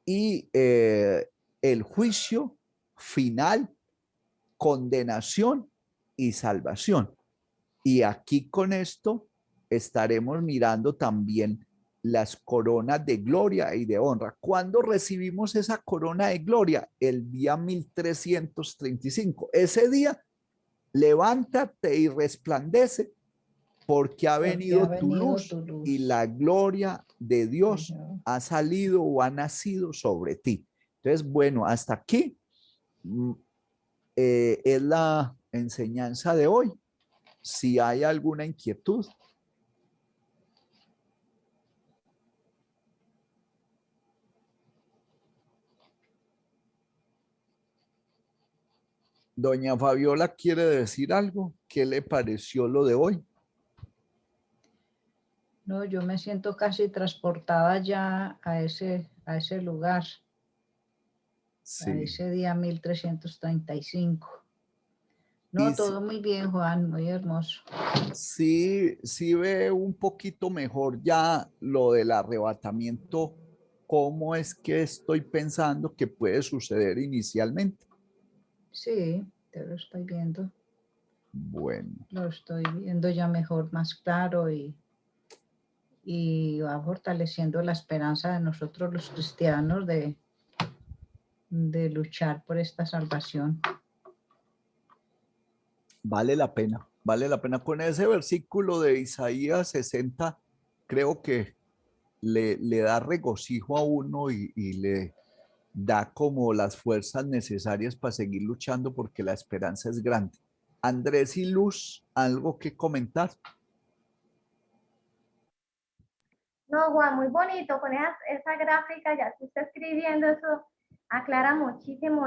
y el juicio final, condenación y salvación. Y aquí con esto estaremos mirando también las coronas de gloria y de honra. ¿Cuándo recibimos esa corona de gloria? El día 1335. Ese día, levántate y resplandece, porque ha venido tu luz y la gloria de Dios ha salido o ha nacido sobre ti. Entonces, bueno, hasta aquí es la enseñanza de hoy. Si hay alguna inquietud. Doña Fabiola quiere decir algo. ¿Qué le pareció lo de hoy? No, yo me siento casi transportada ya a ese lugar, Sí. a ese día 1335. No, Y todo muy bien, Juan, muy hermoso. sí, sí ve un poquito mejor ya lo del arrebatamiento. ¿Cómo es que estoy pensando que puede suceder inicialmente? Sí, te lo estoy viendo. Bueno. Lo estoy viendo ya mejor, más claro y va fortaleciendo la esperanza de nosotros los cristianos de luchar por esta salvación. Vale la pena, vale la pena. Con ese versículo de Isaías 60, creo que le da regocijo a uno y le da como las fuerzas necesarias para seguir luchando porque la esperanza es grande. Andrés y Luz, ¿algo que comentar? No, Juan, muy bonito con esa gráfica, ya se está escribiendo, eso aclara muchísimo